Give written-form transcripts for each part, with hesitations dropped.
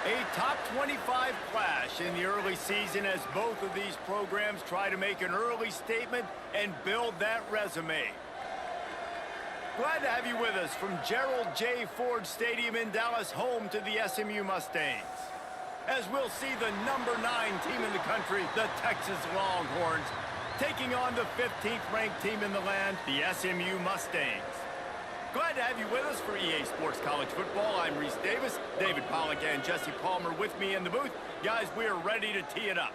A top 25 clash in the early season as both of these programs try to make an early statement and build that resume. Glad to have you with us from Gerald J. Ford Stadium in Dallas, home to the SMU Mustangs. As we'll see the number 9 team in the country, the Texas Longhorns, taking on the 15th ranked team in the land, the SMU Mustangs. Glad to have you with us for EA Sports College Football. I'm Reese Davis, David Pollack and Jesse Palmer with me in the booth. Guys, we are ready to tee it up.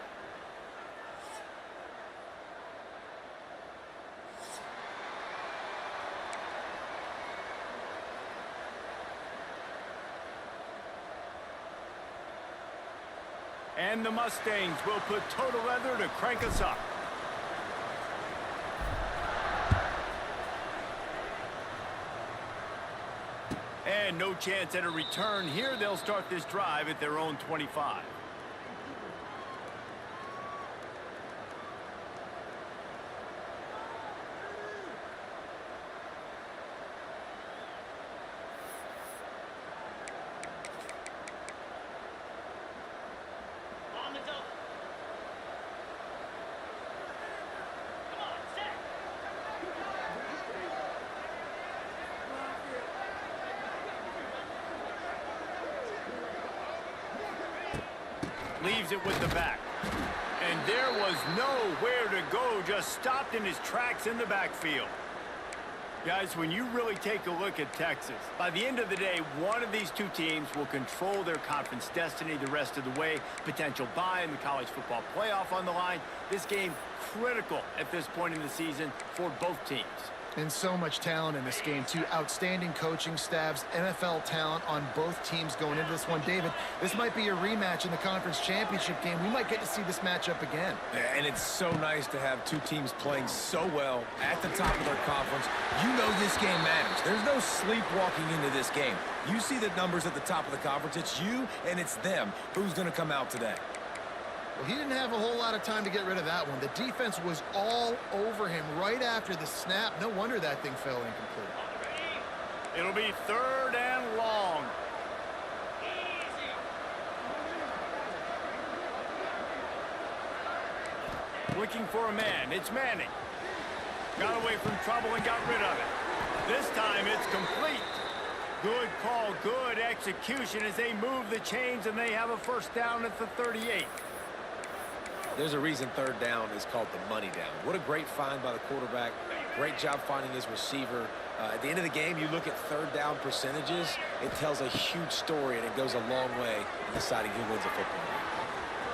And the Mustangs will put total leather to crank us up. And no chance at a return here. They'll start this drive at their own 25. Leaves it with the back. And there was nowhere to go, just stopped in his tracks in the backfield. Guys, when you really take a look at Texas, by the end of the day, one of these two teams will control their conference destiny the rest of the way. Potential bye in the college football playoff on the line. This game critical at this point in the season for both teams. And so much talent in this game, too. Outstanding coaching staffs, NFL talent on both teams going into this one. David, this might be a rematch in the conference championship game. We might get to see this matchup again. And it's so nice to have two teams playing so well at the top of their conference. You know this game matters. There's no sleepwalking into this game. You see the numbers at the top of the conference. It's you and it's them. Who's going to come out today? Well, he didn't have a whole lot of time to get rid of that one. The defense was all over him right after the snap. No wonder that thing fell incomplete. It'll be 3rd and long. Looking for a man. It's Manning. Got away from trouble and got rid of it. This time it's complete. Good call, good execution as they move the chains and they have a first down at the 38. There's a reason 3rd down is called the money down. What a great find by the quarterback. Great job finding his receiver. At the end of the game, you look at 3rd down percentages. It tells a huge story, and it goes a long way in deciding who wins a football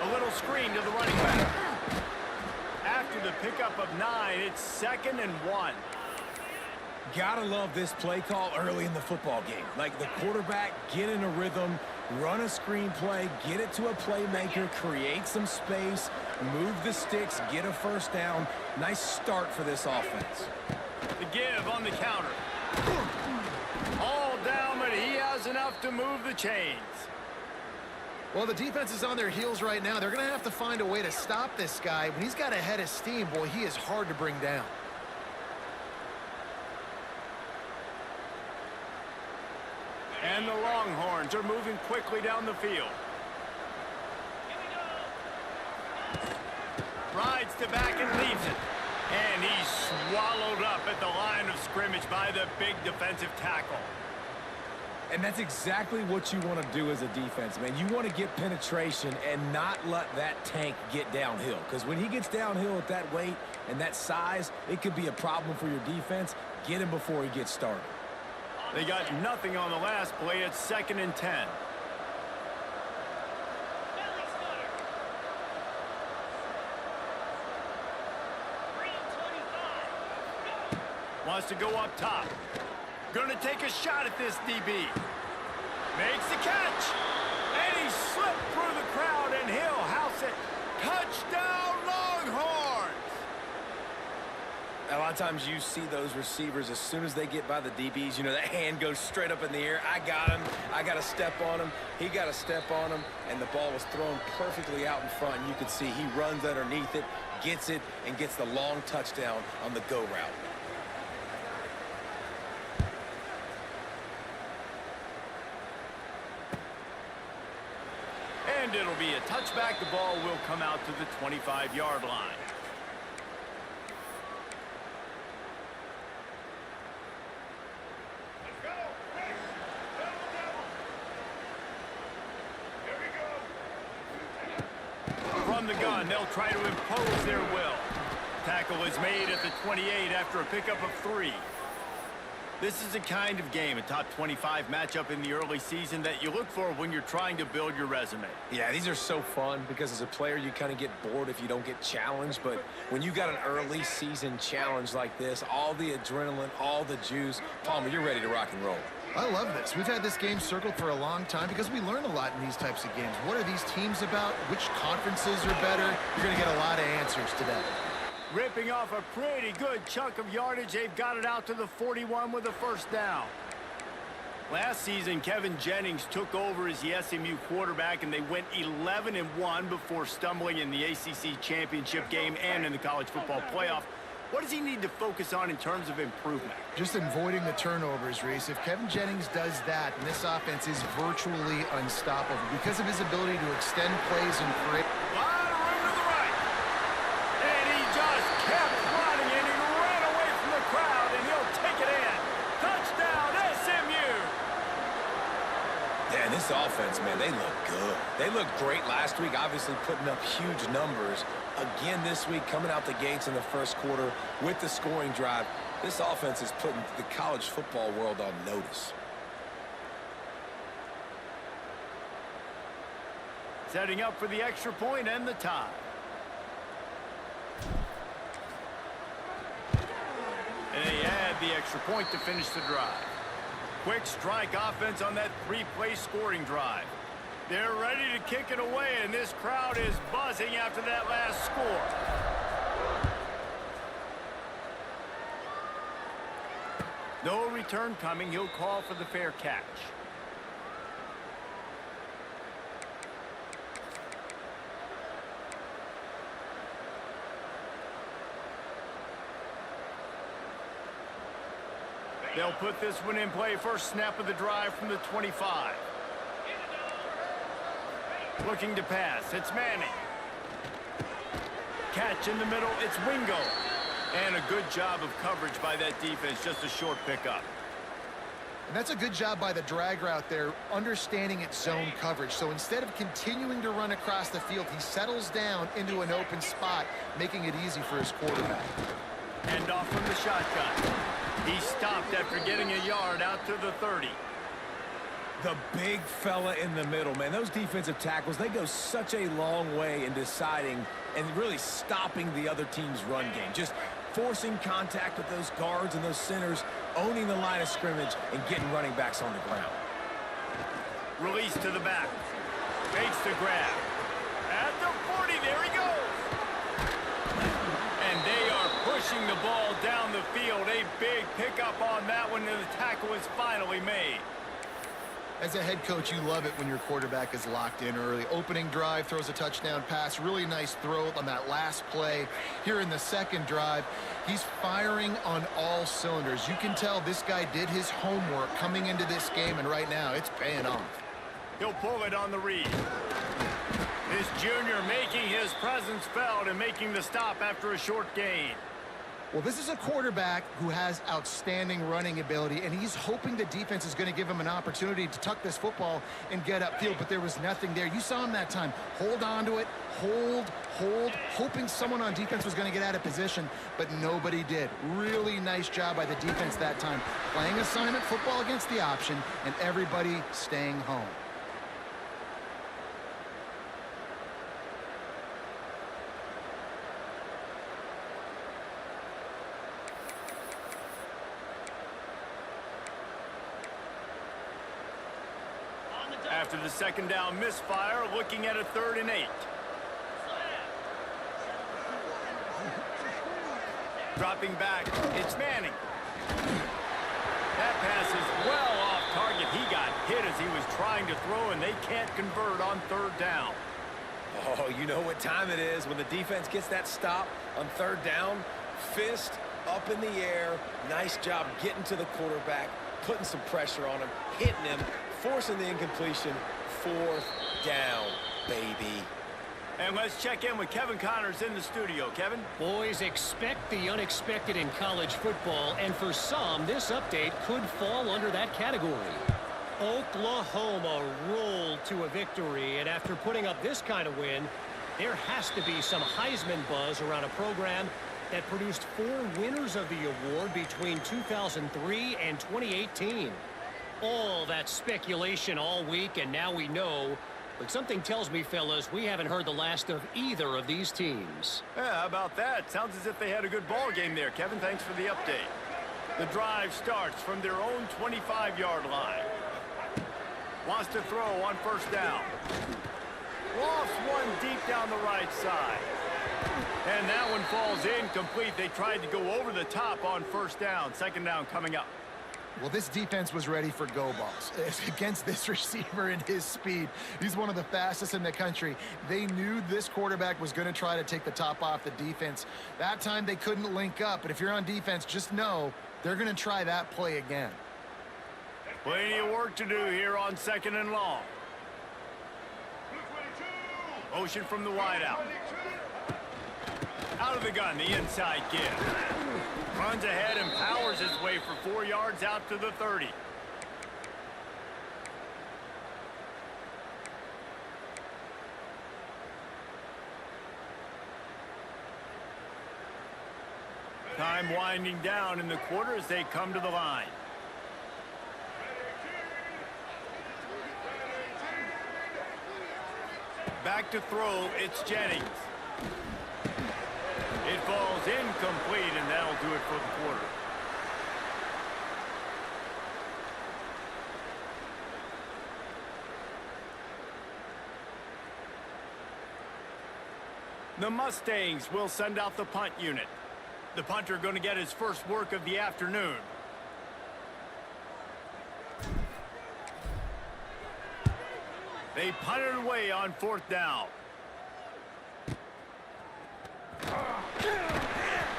game. A little screen to the running back. After the pickup of 9, it's 2nd and 1. Gotta love this play call early in the football game. Like the quarterback, get in a rhythm, run a screen play, get it to a playmaker, create some space, move the sticks, get a first down. Nice start for this offense. The give on the counter. All down, but he has enough to move the chains. Well, the defense is on their heels right now. They're going to have to find a way to stop this guy. When he's got a head of steam, boy, he is hard to bring down. And the Longhorns are moving quickly down the field. Rides to back and leaves it. And he's swallowed up at the line of scrimmage by the big defensive tackle. And that's exactly what you want to do as a defense, man. You want to get penetration and not let that tank get downhill. Because when he gets downhill at that weight and that size, it could be a problem for your defense. Get him before he gets started. They got nothing on the last play. It's 2nd and 10. Wants to go up top. Gonna take a shot at this DB. Makes the catch. And he slipped through the crowd and he'll house it. Touchdown Longhorns! A lot of times you see those receivers, as soon as they get by the DBs, you know, that hand goes straight up in the air. I got him. I got to step on him. He got to step on him. And the ball was thrown perfectly out in front. And you can see he runs underneath it, gets it, and gets the long touchdown on the go route. and it'll be a touchback. The ball will come out to the 25-yard line. From the gun, they'll try to impose their will. Tackle is made at the 28 after a pickup of 3. This is the kind of game, a top 25 matchup in the early season, that you look for when you're trying to build your resume. Yeah, these are so fun because as a player, you kind of get bored if you don't get challenged. But when you got an early season challenge like this, all the adrenaline, all the juice, Palmer, you're ready to rock and roll. I love this. We've had this game circled for a long time because we learn a lot in these types of games. What are these teams about? Which conferences are better? You're going to get a lot of answers today. Ripping off a pretty good chunk of yardage. They've got it out to the 41 with a first down. Last season, Kevin Jennings took over as the SMU quarterback, and they went 11-1 before stumbling in the ACC championship game and in the college football playoff. What does he need to focus on in terms of improvement? Just avoiding the turnovers, Reese. If Kevin Jennings does that, and this offense is virtually unstoppable because of his ability to extend plays and create. A lot of room to the right. And he just kept running, and he ran away from the crowd, and he'll take it in. Touchdown, SMU! Yeah, this offense, man, they look good. They looked great last week, obviously putting up huge numbers. Again this week, coming out the gates in the first quarter with the scoring drive. This offense is putting the college football world on notice. Setting up for the extra point and the tie. And they add the extra point to finish the drive. Quick strike offense on that 3-play scoring drive. They're ready to kick it away, and this crowd is buzzing after that last score. No return coming. He'll call for the fair catch. They'll put this one in play. First snap of the drive from the 25. Looking to pass. It's Manning. Catch in the middle. It's Wingo. And a good job of coverage by that defense. Just a short pickup. And that's a good job by the drag route there, understanding its zone coverage. So instead of continuing to run across the field, he settles down into an open spot, making it easy for his quarterback. Hand off from the shotgun. He stopped after getting a yard out to the 30. The big fella in the middle, man. Those defensive tackles, they go such a long way in deciding and really stopping the other team's run game. Just forcing contact with those guards and those centers, owning the line of scrimmage, and getting running backs on the ground. Release to the back. Fakes the grab. At the 40, there he goes. And they are pushing the ball down the field. A big pickup on that one, and the tackle is finally made. As a head coach, you love it when your quarterback is locked in early. Opening drive, throws a touchdown pass. Really nice throw on that last play. Here in the second drive, he's firing on all cylinders. You can tell this guy did his homework coming into this game, and right now it's paying off. He'll pull it on the read. His junior making his presence felt and making the stop after a short gain. Well, this is a quarterback who has outstanding running ability, and he's hoping the defense is going to give him an opportunity to tuck this football and get upfield, but there was nothing there. You saw him that time. Hold on to it, hold, hoping someone on defense was going to get out of position, but nobody did. Really nice job by the defense that time. Playing assignment football against the option, and everybody staying home. After the second down misfire, looking at a 3rd and 8. Dropping back, it's Manning. That pass is well off target. He got hit as he was trying to throw, and they can't convert on 3rd down. Oh, you know what time it is when the defense gets that stop on 3rd down. Fist up in the air. Nice job getting to the quarterback, putting some pressure on him, hitting him, forcing the incompletion. 4th down. baby. And let's check in with Kevin Connors in the studio. Kevin? Boys, expect the unexpected in college football, and for some, this update could fall under that category. Oklahoma rolled to a victory, and after putting up this kind of win, there has to be some Heisman buzz around a program that produced 4 winners of the award between 2003 and 2018. All that speculation all week, and now we know. But something tells me, fellas, we haven't heard the last of either of these teams. Yeah, how about that? Sounds as if they had a good ball game there, Kevin. Thanks for the update. The drive starts from their own 25-yard line. Wants to throw on first down. Lofts one deep down the right side. And that one falls incomplete. They tried to go over the top on first down. Second down coming up. Well, this defense was ready for go balls against this receiver and his speed. He's one of the fastest in the country. They knew this quarterback was going to try to take the top off the defense. That time they couldn't link up, but if you're on defense, just know they're going to try that play again. Plenty of work to do here on second and long. Motion from the wideout. Out of the gun, the inside give. Runs ahead and powers his way for 4 yards out to the 30. Time winding down in the quarter as they come to the line. Back to throw, it's Jennings. It falls incomplete, and that'll do it for the quarter. The Mustangs will send out the punt unit. The punter going to get his first work of the afternoon. They punt it away on fourth down.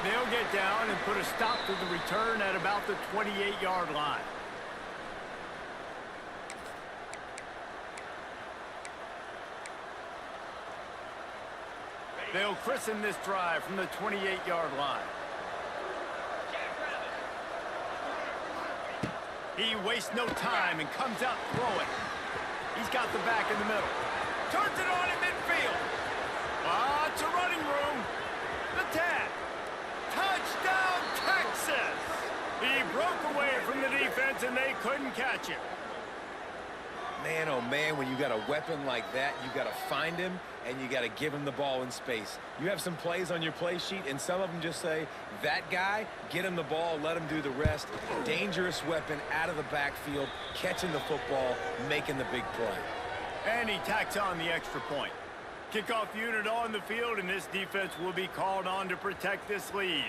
They'll get down and put a stop to the return at about the 28-yard line. They'll christen this drive from the 28-yard line. He wastes no time and comes out throwing. He's got the back in the middle. Turns it on in midfield. Lots of running room. The tap. Touchdown, Texas! He broke away from the defense, and they couldn't catch him. Man, oh man, when you got a weapon like that, you got to find him, and you got to give him the ball in space. You have some plays on your play sheet, and some of them just say, that guy, get him the ball, let him do the rest. Dangerous weapon out of the backfield, catching the football, making the big play. And he tacks on the extra point. Kickoff unit on the field, and this defense will be called on to protect this lead.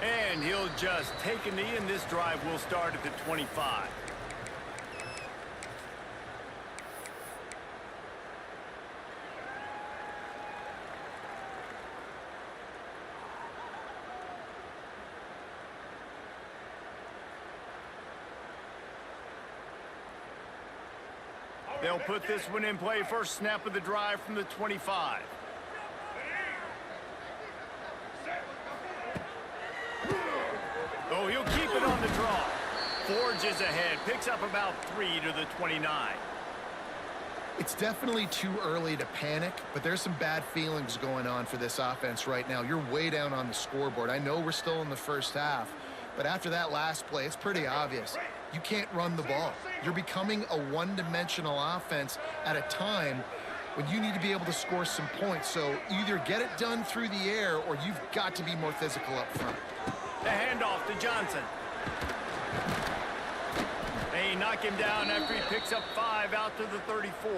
And he'll just take a knee, and this drive will start at the 25. They'll put this one in play. First snap of the drive from the 25. Oh, he'll keep it on the draw. Forges ahead, picks up about 3 to the 29. It's definitely too early to panic, but there's some bad feelings going on for this offense right now. You're way down on the scoreboard. I know we're still in the first half, but after that last play, it's pretty obvious. You can't run the ball. You're becoming a one-dimensional offense at a time when you need to be able to score some points. So either get it done through the air, or you've got to be more physical up front. The handoff to Johnson. They knock him down after he picks up 5 out to the 34.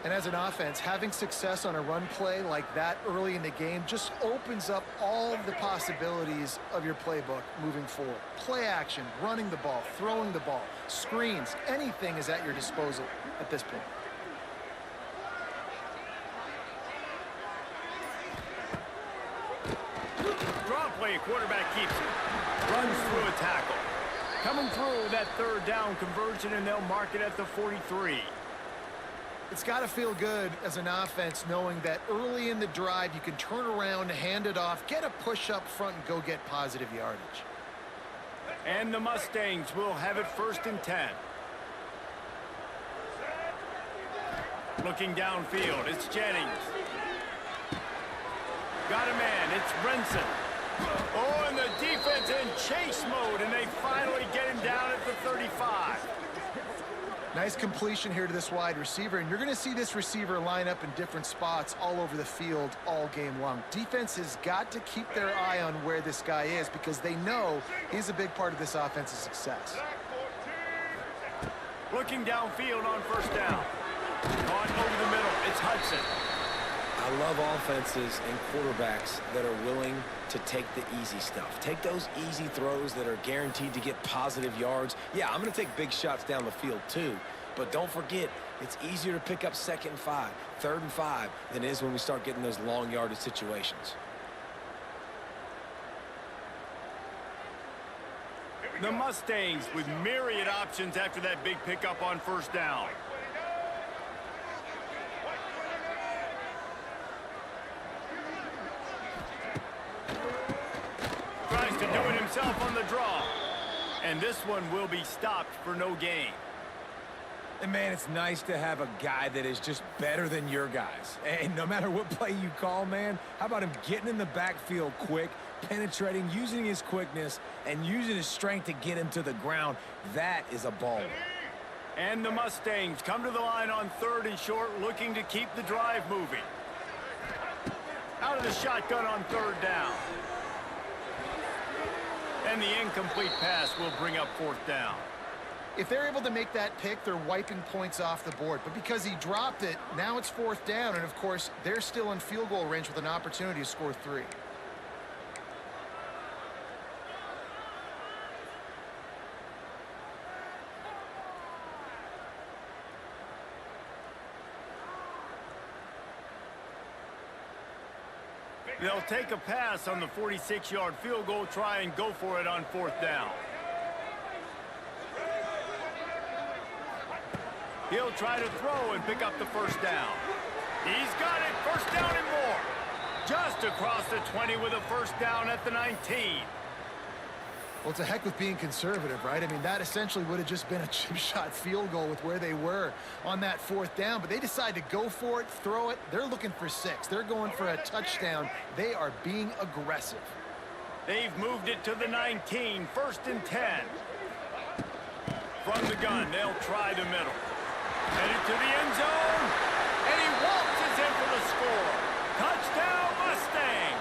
And as an offense, having success on a run play like that early in the game just opens up all of the possibilities of your playbook moving forward. Play action, running the ball, throwing the ball, screens, anything is at your disposal at this point. Draw play, quarterback keeps it. Runs through a tackle. Coming through that third down conversion, and they'll mark it at the 43. It's got to feel good as an offense knowing that early in the drive you can turn around, hand it off, get a push up front, and go get positive yardage. And the Mustangs will have it 1st and 10. Looking downfield, it's Jennings. Got a man, it's Brinson. Oh, and the defense in chase mode, and they finally get him down at the 35. Nice completion here to this wide receiver, and you're going to see this receiver line up in different spots all over the field all game long. Defense has got to keep their eye on where this guy is because they know he's a big part of this offense's success. Looking downfield on 1st down. Caught over the middle, it's Hudson. I love offenses and quarterbacks that are willing to take the easy stuff. Take those easy throws that are guaranteed to get positive yards. Yeah, I'm going to take big shots down the field too, but don't forget, it's easier to pick up 2nd and 5, 3rd and 5 than it is when we start getting those long yardage situations. The Mustangs with myriad options after that big pickup on 1st down. Tries to do it himself on the draw. And this one will be stopped for no gain. And man, it's nice to have a guy that is just better than your guys. And no matter what play you call, man, how about him getting in the backfield quick, penetrating, using his quickness, and using his strength to get him to the ground? That is a baller. And the Mustangs come to the line on 3rd and short, looking to keep the drive moving. Out of the shotgun on 3rd down. And the incomplete pass will bring up 4th down. If they're able to make that pick, they're wiping points off the board. But because he dropped it, now it's 4th down. And, of course, they're still in field goal range with an opportunity to score 3. They'll take a pass on the 46-yard field goal, try and go for it on 4th down. He'll try to throw and pick up the 1st down. He's got it, 1st down and more. Just across the 20 with a 1st down at the 19. Well, it's a heck with being conservative, right? I mean, that essentially would have just been a chip shot field goal with where they were on that 4th down. But they decide to go for it, throw it. They're looking for 6. They're going for a touchdown. They are being aggressive. They've moved it to the 19, 1st and 10. From the gun, they'll try the middle. Headed to the end zone, and he waltzes in for the score. Touchdown, Mustangs!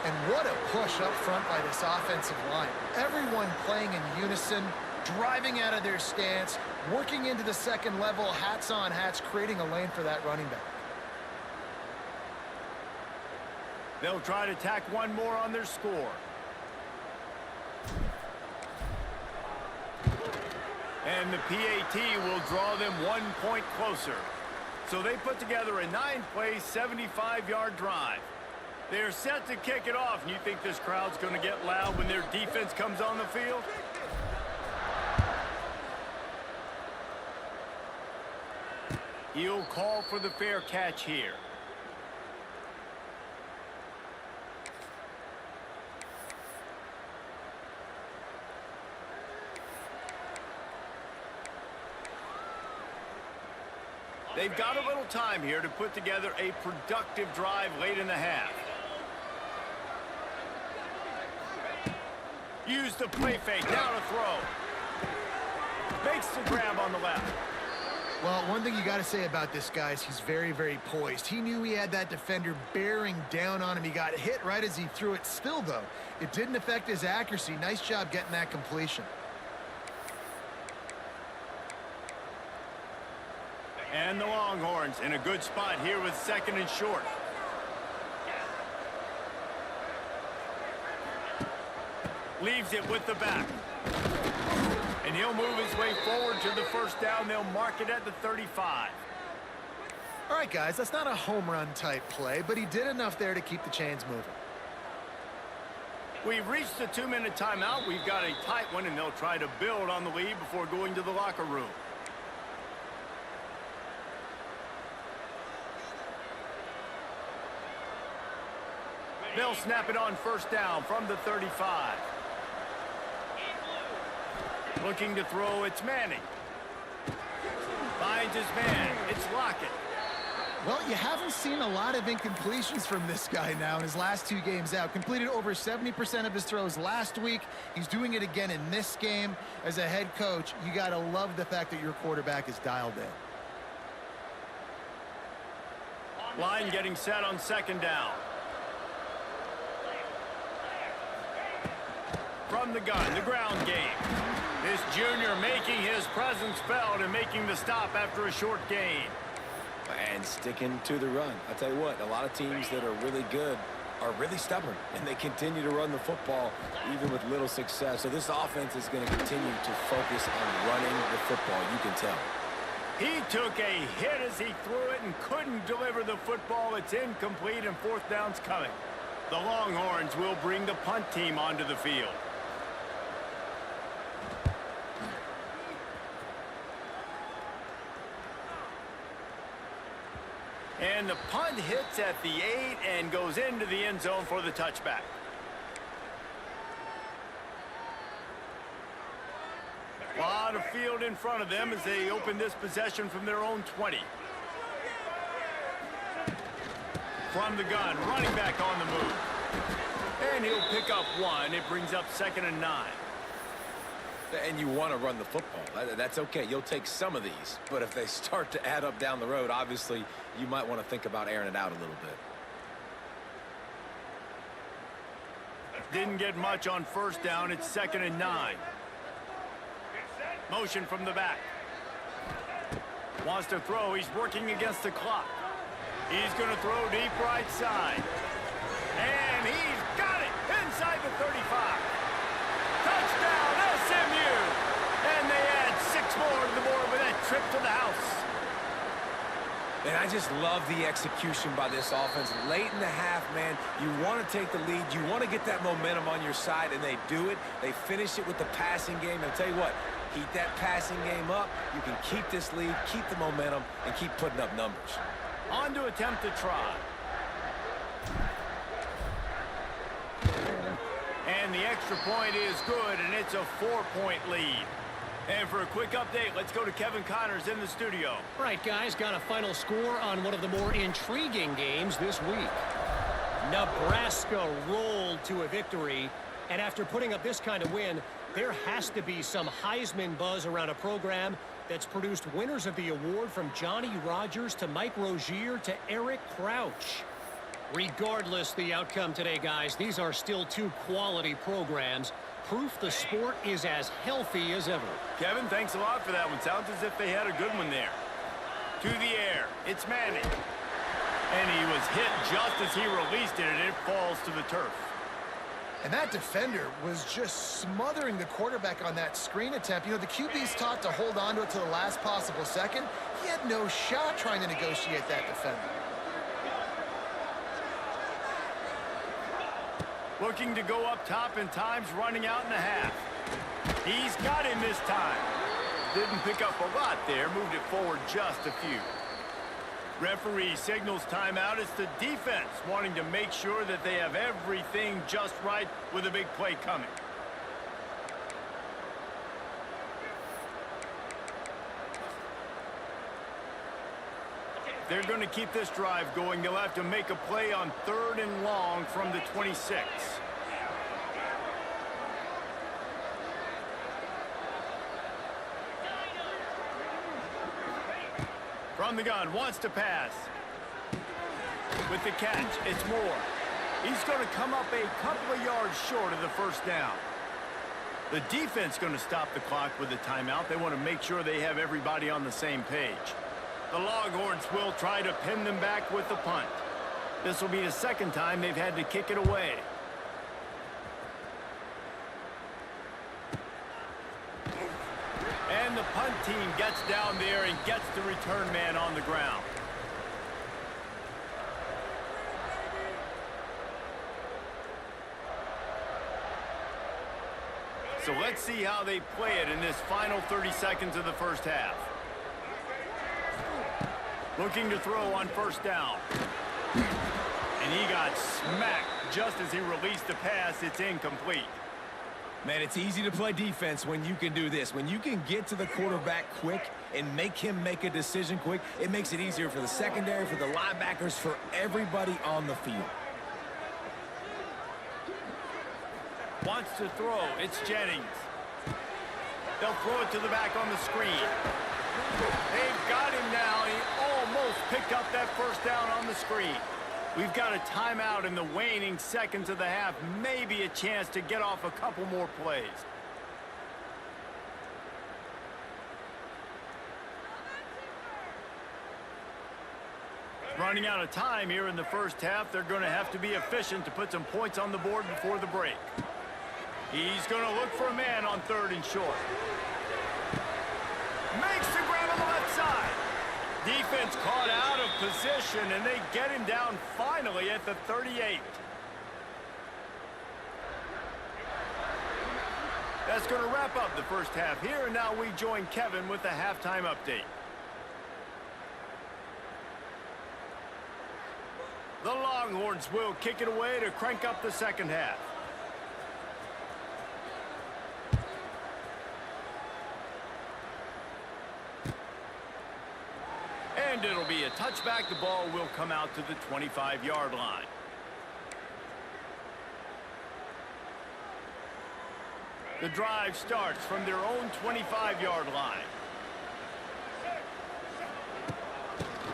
And what a push up front by this offensive line. Everyone playing in unison, driving out of their stance, working into the 2nd level, hats on hats, creating a lane for that running back. They'll try to tack one more on their score. And the PAT will draw them 1 point closer. So they put together a 9-play, 75-yard drive. They're set to kick it off. And you think this crowd's going to get loud when their defense comes on the field? He'll call for the fair catch here. They've got a little time here to put together a productive drive late in the half. Use the play fake, down a throw. Makes the grab on the left. Well, one thing you got to say about this guy is he's very, very poised. He knew he had that defender bearing down on him. He got hit right as he threw it. Still, though, it didn't affect his accuracy. Nice job getting that completion. And the Longhorns in a good spot here with 2nd and short. Leaves it with the back. And he'll move his way forward to the 1st down. They'll mark it at the 35. All right, guys, that's not a home run type play, but he did enough there to keep the chains moving. We've reached the 2-minute timeout. We've got a tight one, and they'll try to build on the lead before going to the locker room. They'll snap it on first down from the 35. Looking to throw, it's Manning. Finds his man, it's Lockett. Well, you haven't seen a lot of incompletions from this guy now in his last 2 games out. Completed over 70% of his throws last week. He's doing it again in this game. As a head coach, you got to love the fact that your quarterback is dialed in. Line getting set on second down. From the gun, the ground game. This junior making his presence felt and making the stop after a short gain. And sticking to the run. I'll tell you what, a lot of teams that are really good are really stubborn, and they continue to run the football even with little success. So this offense is going to continue to focus on running the football, you can tell. He took a hit as he threw it and couldn't deliver the football. It's incomplete, and fourth down's coming. The Longhorns will bring the punt team onto the field. And the punt hits at the 8 and goes into the end zone for the touchback. A lot of field in front of them as they open this possession from their own 20. From the gun, running back on the move. And he'll pick up 1. It brings up 2nd and 9. And you want to run the football. That's okay. You'll take some of these. But if they start to add up down the road, obviously, you might want to think about airing it out a little bit. Didn't get much on first down. It's 2nd and 9. Motion from the back. Wants to throw. He's working against the clock. He's going to throw deep right side. And he's got it inside the 35. Touchdown, SMU! And they add 6 more to the board with that trip to the house. And I just love the execution by this offense. Late in the half, man, you want to take the lead. You want to get that momentum on your side, and they do it. They finish it with the passing game. And I'll tell you what, keep that passing game up. You can keep this lead, keep the momentum, and keep putting up numbers. On to attempt to try. And the extra point is good, and it's a 4-point lead. And for a quick update, let's go to Kevin Connors in the studio. All right, guys, got a final score on one of the more intriguing games this week. Nebraska rolled to a victory, and after putting up this kind of win, there has to be some Heisman buzz around a program that's produced winners of the award from Johnny Rodgers to Mike Rozier to Eric Crouch. Regardless the outcome today, guys, these are still 2 quality programs. Proof the sport is as healthy as ever. Kevin, thanks a lot for that one. Sounds as if they had a good one there. To the air, it's Manning. And he was hit just as he released it, and it falls to the turf. And that defender was just smothering the quarterback on that screen attempt. You know, the QB's taught to hold on to it to the last possible second. He had no shot trying to negotiate that defender. Looking to go up top, and time's running out in the half. He's got him this time. Didn't pick up a lot there, moved it forward just a few. Referee signals timeout. It's the defense wanting to make sure that they have everything just right with a big play coming. They're going to keep this drive going. They'll have to make a play on 3rd and long from the 26. From the gun, wants to pass. With the catch, it's Moore. He's going to come up a couple of yards short of the first down. The defense going to stop the clock with a timeout. They want to make sure they have everybody on the same page. The Longhorns will try to pin them back with the punt. This will be the 2nd time they've had to kick it away. And the punt team gets down there and gets the return man on the ground. So let's see how they play it in this final 30 seconds of the first half. Looking to throw on first down. And he got smacked just as he released the pass. It's incomplete. Man, it's easy to play defense when you can do this. When you can get to the quarterback quick and make him make a decision quick, it makes it easier for the secondary, for the linebackers, for everybody on the field. Wants to throw. It's Jennings. They'll throw it to the back on the screen. They've got him now. He almost picked up that first down on the screen. We've got a timeout in the waning seconds of the half. Maybe a chance to get off a couple more plays. Running out of time here in the first half. They're going to have to be efficient to put some points on the board before the break. He's going to look for a man on 3rd and short. Makes the grab on the left side. Defense caught out of position, and they get him down finally at the 38. That's going to wrap up the first half here, and now we join Kevin with the halftime update. The Longhorns will kick it away to crank up the second half. And it'll be a touchback. The ball will come out to the 25-yard line. The drive starts from their own 25-yard line.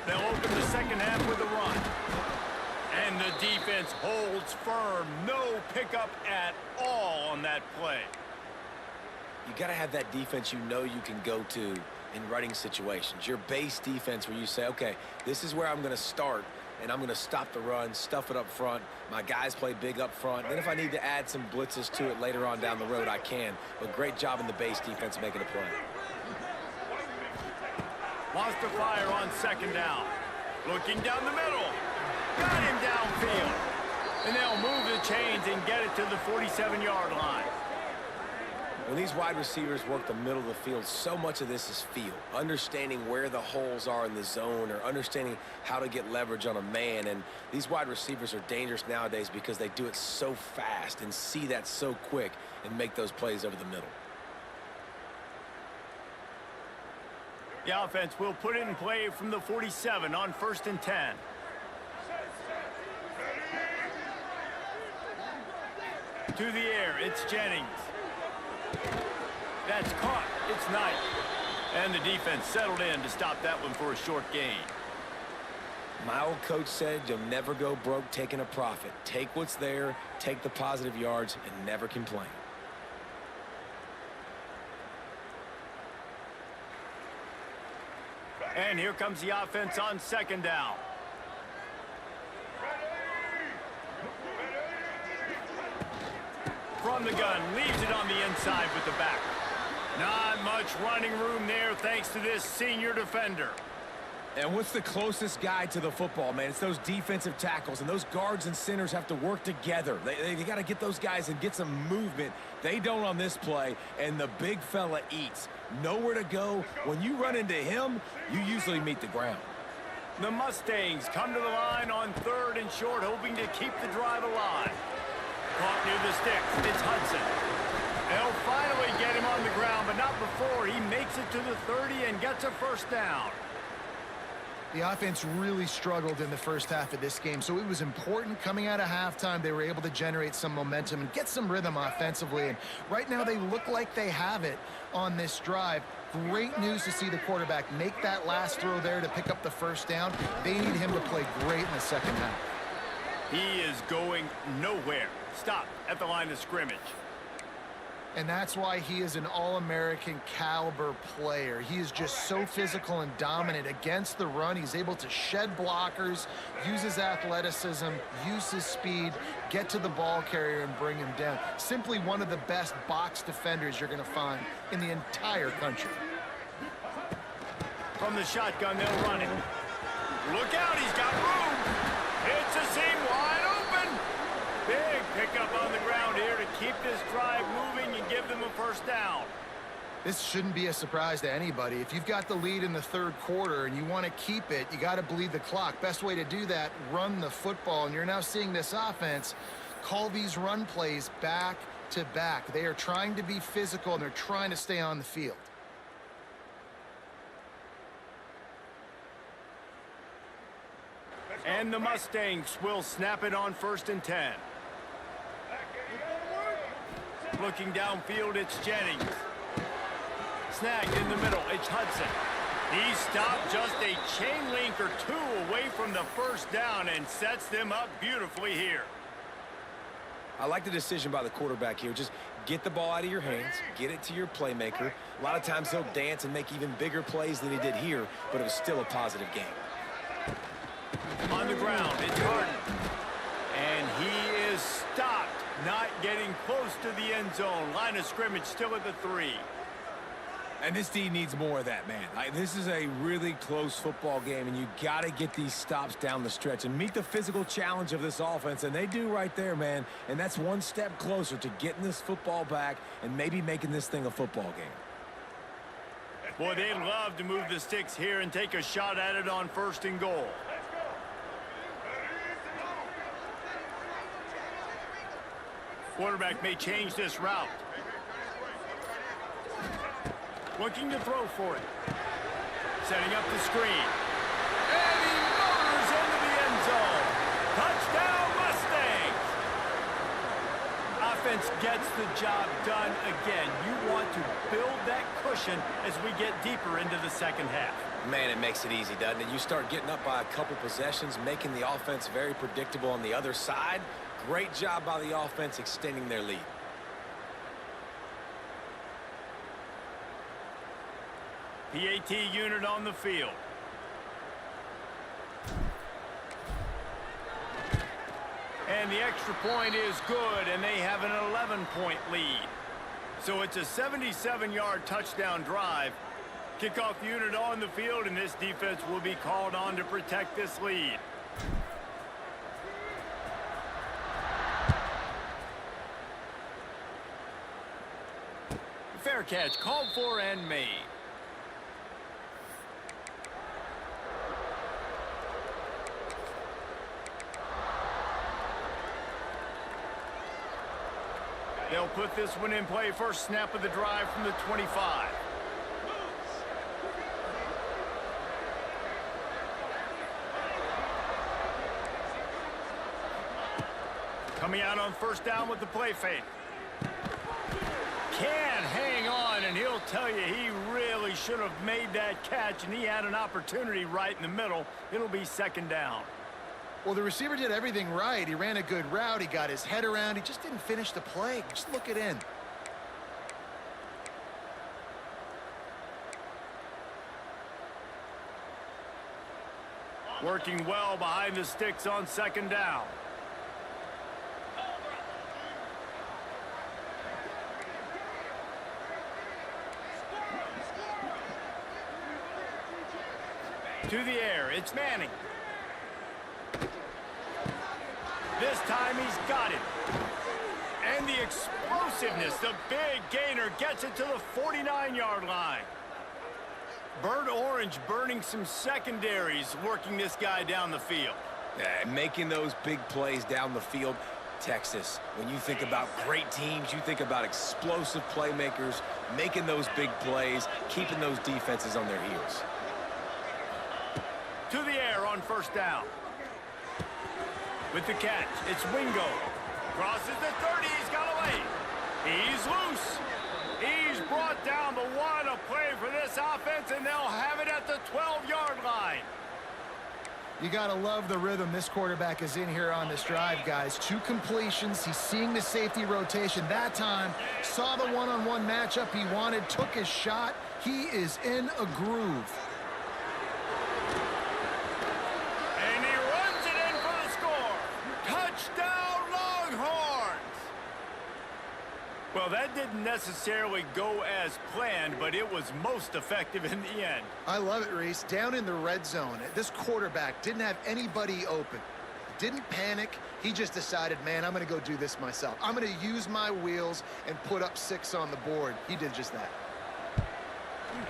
They'll open the second half with a run. And the defense holds firm. No pickup at all on that play. You got to have that defense you know you can go to in running situations. Your base defense where you say, okay, this is where I'm going to start, and I'm going to stop the run, stuff it up front. My guys play big up front. Then if I need to add some blitzes to it later on down the road, I can. But great job in the base defense making a play. Wants to fire on second down. Looking down the middle. Got him downfield. And they'll move the chains and get it to the 47-yard line. When these wide receivers work the middle of the field, so much of this is feel. Understanding where the holes are in the zone or understanding how to get leverage on a man. And these wide receivers are dangerous nowadays because they do it so fast and see that so quick and make those plays over the middle. The offense will put it in play from the 47 on 1st and 10. To the air, it's Jennings. That's caught. It's Knight. And the defense settled in to stop that one for a short gain. My old coach said you'll never go broke taking a profit. Take what's there, take the positive yards, and never complain. And here comes the offense on second down. From the gun, leaves it on the inside with the back. Not much running room there thanks to this senior defender. And what's the closest guy to the football, man? It's those defensive tackles, and those guards and centers have to work together. They got to get those guys and get some movement. They don't on this play, and the big fella eats. Nowhere to go. When you run into him, you usually meet the ground. The Mustangs come to the line on 3rd and short, hoping to keep the drive alive. Caught near the sticks. It's Hudson. They'll finally get him on the ground, but not before he makes it to the 30 and gets a first down. The offense really struggled in the first half of this game, so it was important coming out of halftime. They were able to generate some momentum and get some rhythm offensively, and right now they look like they have it on this drive. Great news to see the quarterback make that last throw there to pick up the first down. They need him to play great in the second half. He is going nowhere. Stop at the line of scrimmage. And that's why he is an All-American caliber player. He is just so physical and dominant against the run. He's able to shed blockers, use his athleticism, use his speed, get to the ball carrier and bring him down. Simply one of the best box defenders you're going to find in the entire country. From the shotgun, they'll run it. Look out, he's got room. It's a seam wide open. Big pickup on the ground here to keep this drive moving and give them a first down. This shouldn't be a surprise to anybody. If you've got the lead in the third quarter and you want to keep it, you got to bleed the clock. Best way to do that, run the football. And you're now seeing this offense call these run plays back to back. They are trying to be physical, and they're trying to stay on the field. And the Mustangs will snap it on 1st and 10. Looking downfield, it's Jennings. Snagged in the middle, it's Hudson. He stopped just a chain link or two away from the first down and sets them up beautifully here. I like the decision by the quarterback here. Just get the ball out of your hands, get it to your playmaker. A lot of times he'll dance and make even bigger plays than he did here, but it was still a positive game. On the ground, it's Harden. And he is stopped, not getting close to the end zone. Line of scrimmage still at the 3. And this D needs more of that, man. This is a really close football game, and you got to get these stops down the stretch and meet the physical challenge of this offense, and they do right there, man. And that's one step closer to getting this football back and maybe making this thing a football game. Boy, they'd love to move the sticks here and take a shot at it on 1st and goal. Quarterback may change this route. Looking to throw for it. Setting up the screen. And he motors into the end zone. Touchdown, Mustangs! Offense gets the job done again. You want to build that cushion as we get deeper into the second half. Man, it makes it easy, doesn't it? You start getting up by a couple possessions, making the offense very predictable on the other side. Great job by the offense extending their lead. PAT unit on the field. And the extra point is good, and they have an 11-point lead. So it's a 77-yard touchdown drive. Kickoff unit on the field, and this defense will be called on to protect this lead. Fair catch called for and made. They'll put this one in play. First snap of the drive from the 25. Coming out on 1st down with the play fake. Can hang on, and he'll tell you he really should have made that catch, and he had an opportunity right in the middle. It'll be 2nd down. Well, the receiver did everything right. He ran a good route. He got his head around. He just didn't finish the play. Just look it in. Working well behind the sticks on 2nd down. To the air, it's Manning. This time he's got it. And the explosiveness, the big gainer gets it to the 49-yard line. Burnt orange burning some secondaries, working this guy down the field. Making those big plays down the field. Texas, when you think about great teams, you think about explosive playmakers, making those big plays, keeping those defenses on their heels. To the air on 1st down. With the catch, it's Wingo. Crosses the 30, he's got away. He's loose. He's brought down, but what a play for this offense, and they'll have it at the 12-yard line. You got to love the rhythm this quarterback is in here on this drive, guys. 2 completions. He's seeing the safety rotation. That time, saw the one-on-one matchup he wanted, took his shot. He is in a groove. And he runs it in for the score. Touchdown, Longhorns! Well, that didn't necessarily go as planned, but it was most effective in the end. I love it, Reese. Down in the red zone, this quarterback didn't have anybody open. Didn't panic. He just decided, man, I'm going to go do this myself. I'm going to use my wheels and put up 6 on the board. He did just that.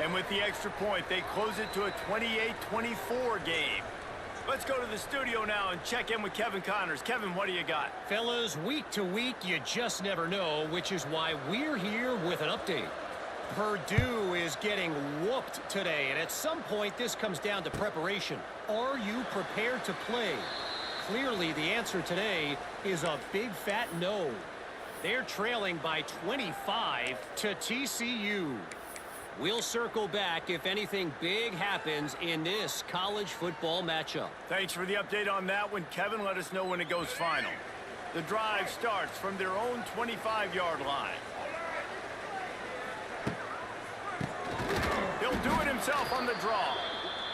And with the extra point, they close it to a 28-24 game. Let's go to the studio now and check in with Kevin Connors. Kevin, what do you got? Fellas, week to week, you just never know, which is why we're here with an update. Purdue is getting whooped today, and at some point, this comes down to preparation. Are you prepared to play? Clearly, the answer today is a big fat no. They're trailing by 25 to TCU. We'll circle back if anything big happens in this college football matchup. Thanks for the update on that one, Kevin. Let us know when it goes final. The drive starts from their own 25-yard line. He'll do it himself on the draw.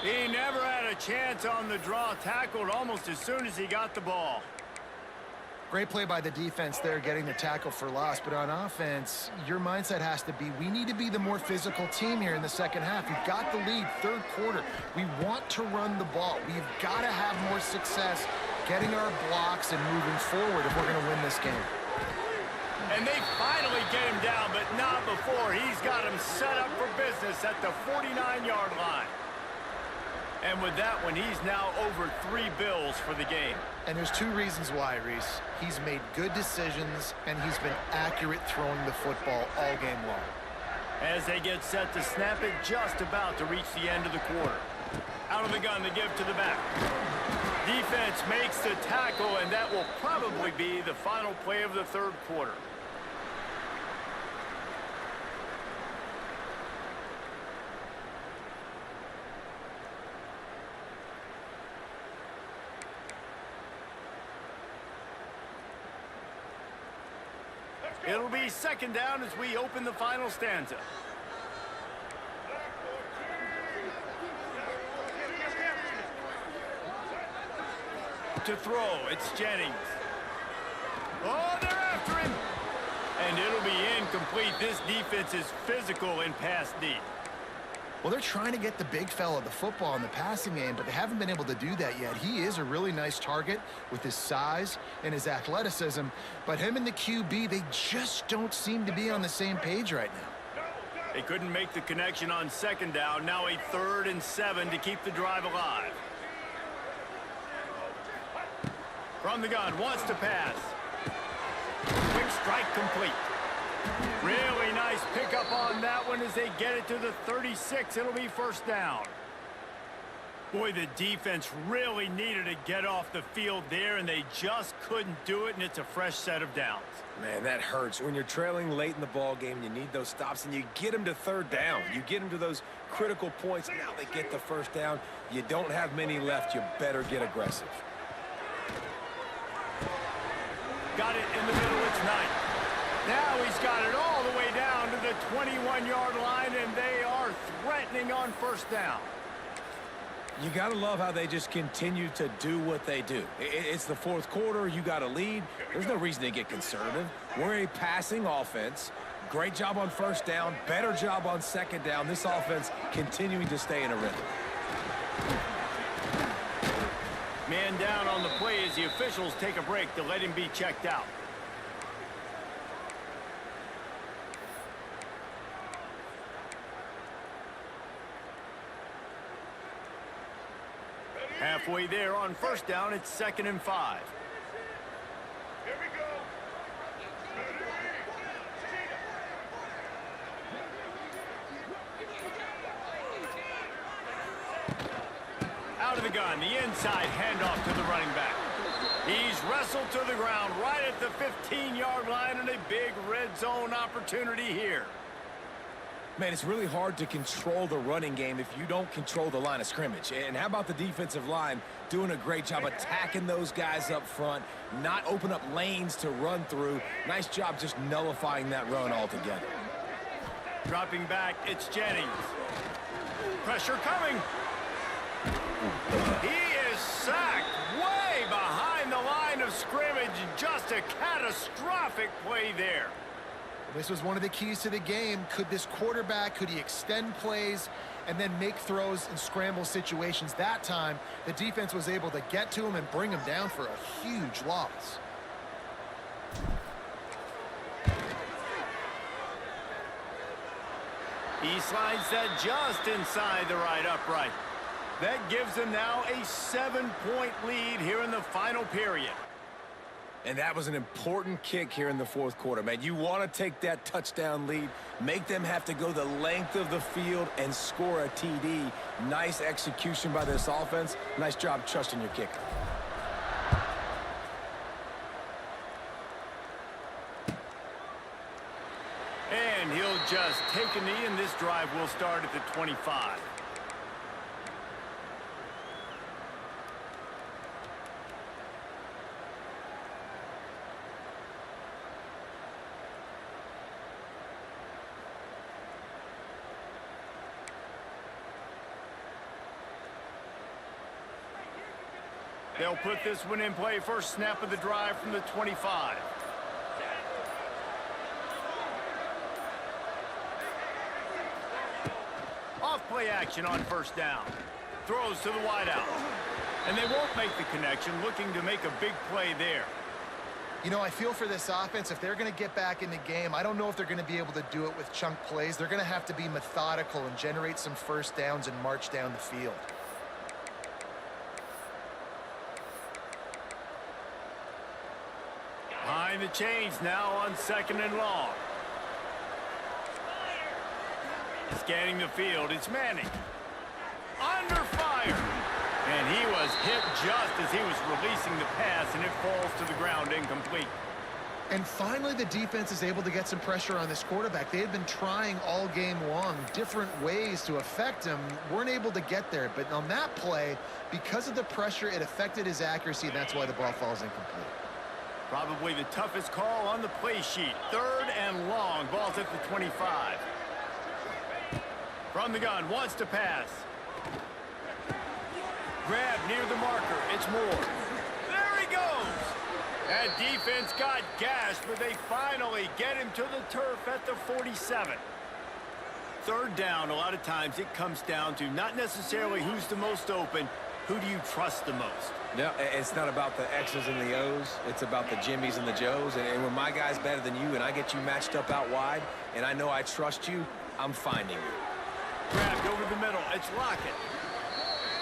He never had a chance on the draw, tackled almost as soon as he got the ball. Great play by the defense there, getting the tackle for loss. But on offense, your mindset has to be, we need to be the more physical team here in the second half. We've got the lead, third quarter. We want to run the ball. We've got to have more success getting our blocks and moving forward if we're going to win this game. And they finally get him down, but not before. He's got him set up for business at the 49-yard line. And with that one, he's now over 3 bills for the game. And there's 2 reasons why, Reese. He's made good decisions, and he's been accurate throwing the football all game long. As they get set to snap it, just about to reach the end of the quarter. Out of the gun to give to the back. Defense makes the tackle, and that will probably be the final play of the third quarter. It'll be second down as we open the final stanza. To throw, it's Jennings. Oh, they're after him. And it'll be incomplete. This defense is physical in pass deep. Well, they're trying to get the big fella the football in the passing game, but they haven't been able to do that yet. He is a really nice target with his size and his athleticism, but him and the QB, they just don't seem to be on the same page right now. They couldn't make the connection on second down. Now a 3rd and 7 to keep the drive alive. From the gun, wants to pass. Quick strike complete. Really nice pickup on that one as they get it to the 36. It'll be first down. Boy, the defense really needed to get off the field there, and they just couldn't do it, and it's a fresh set of downs. Man, that hurts. When you're trailing late in the ball game, you need those stops, and you get them to third down. You get them to those critical points, and now they get the first down. You don't have many left. You better get aggressive. Got it in the middle. It's Knight. Now he's got it all the way down to the 21-yard line, and they are threatening on first down. You got to love how they just continue to do what they do. It's the fourth quarter. You got a lead. There's no reason to get conservative. We're a passing offense. Great job on first down. Better job on second down. This offense continuing to stay in a rhythm. Man down on the play as the officials take a break to let him be checked out. Halfway there on first down, it's 2nd and 5. Here we go. Out of the gun, the inside handoff to the running back. He's wrestled to the ground right at the 15-yard line, and a big red zone opportunity here. Man, it's really hard to control the running game if you don't control the line of scrimmage. And how about the defensive line doing a great job attacking those guys up front, not open up lanes to run through. Nice job just nullifying that run altogether. Dropping back, it's Jennings. Pressure coming. He is sacked way behind the line of scrimmage. Just a catastrophic play there. This was one of the keys to the game. Could this quarterback, could he extend plays and then make throws in scramble situations? That time, the defense was able to get to him and bring him down for a huge loss. He slides that just inside the right upright. That gives them now a 7-point lead here in the final period. And that was an important kick here in the fourth quarter, man. You want to take that touchdown lead, make them have to go the length of the field and score a TD. Nice execution by this offense. Nice job trusting your kicker. And he'll just take a knee, and this drive will start at the 25. They'll put this one in play. First snap of the drive from the 25. Off play action on first down. Throws to the wideout. And they won't make the connection, looking to make a big play there. You know, I feel for this offense, if they're going to get back in the game, I don't know if they're going to be able to do it with chunk plays. They're going to have to be methodical and generate some first downs and march down the field. Behind the chains now on 2nd and long. Scanning the field, it's Manning. Under fire. And he was hit just as he was releasing the pass, and it falls to the ground incomplete. And finally, the defense is able to get some pressure on this quarterback. They had been trying all game long different ways to affect him, weren't able to get there. But on that play, because of the pressure, it affected his accuracy, and that's why the ball falls incomplete. Probably the toughest call on the play sheet. 3rd and long. Ball's at the 25. From the gun, wants to pass. Grab near the marker. It's Moore. There he goes. That defense got gashed, but they finally get him to the turf at the 47. 3rd down, a lot of times it comes down to not necessarily who's the most open, who do you trust the most? Yeah, it's not about the X's and the O's. It's about the Jimmys and the Joes. And when my guy's better than you and I get you matched up out wide and I know I trust you, I'm finding you. Grabbed over the middle. It's Lockett.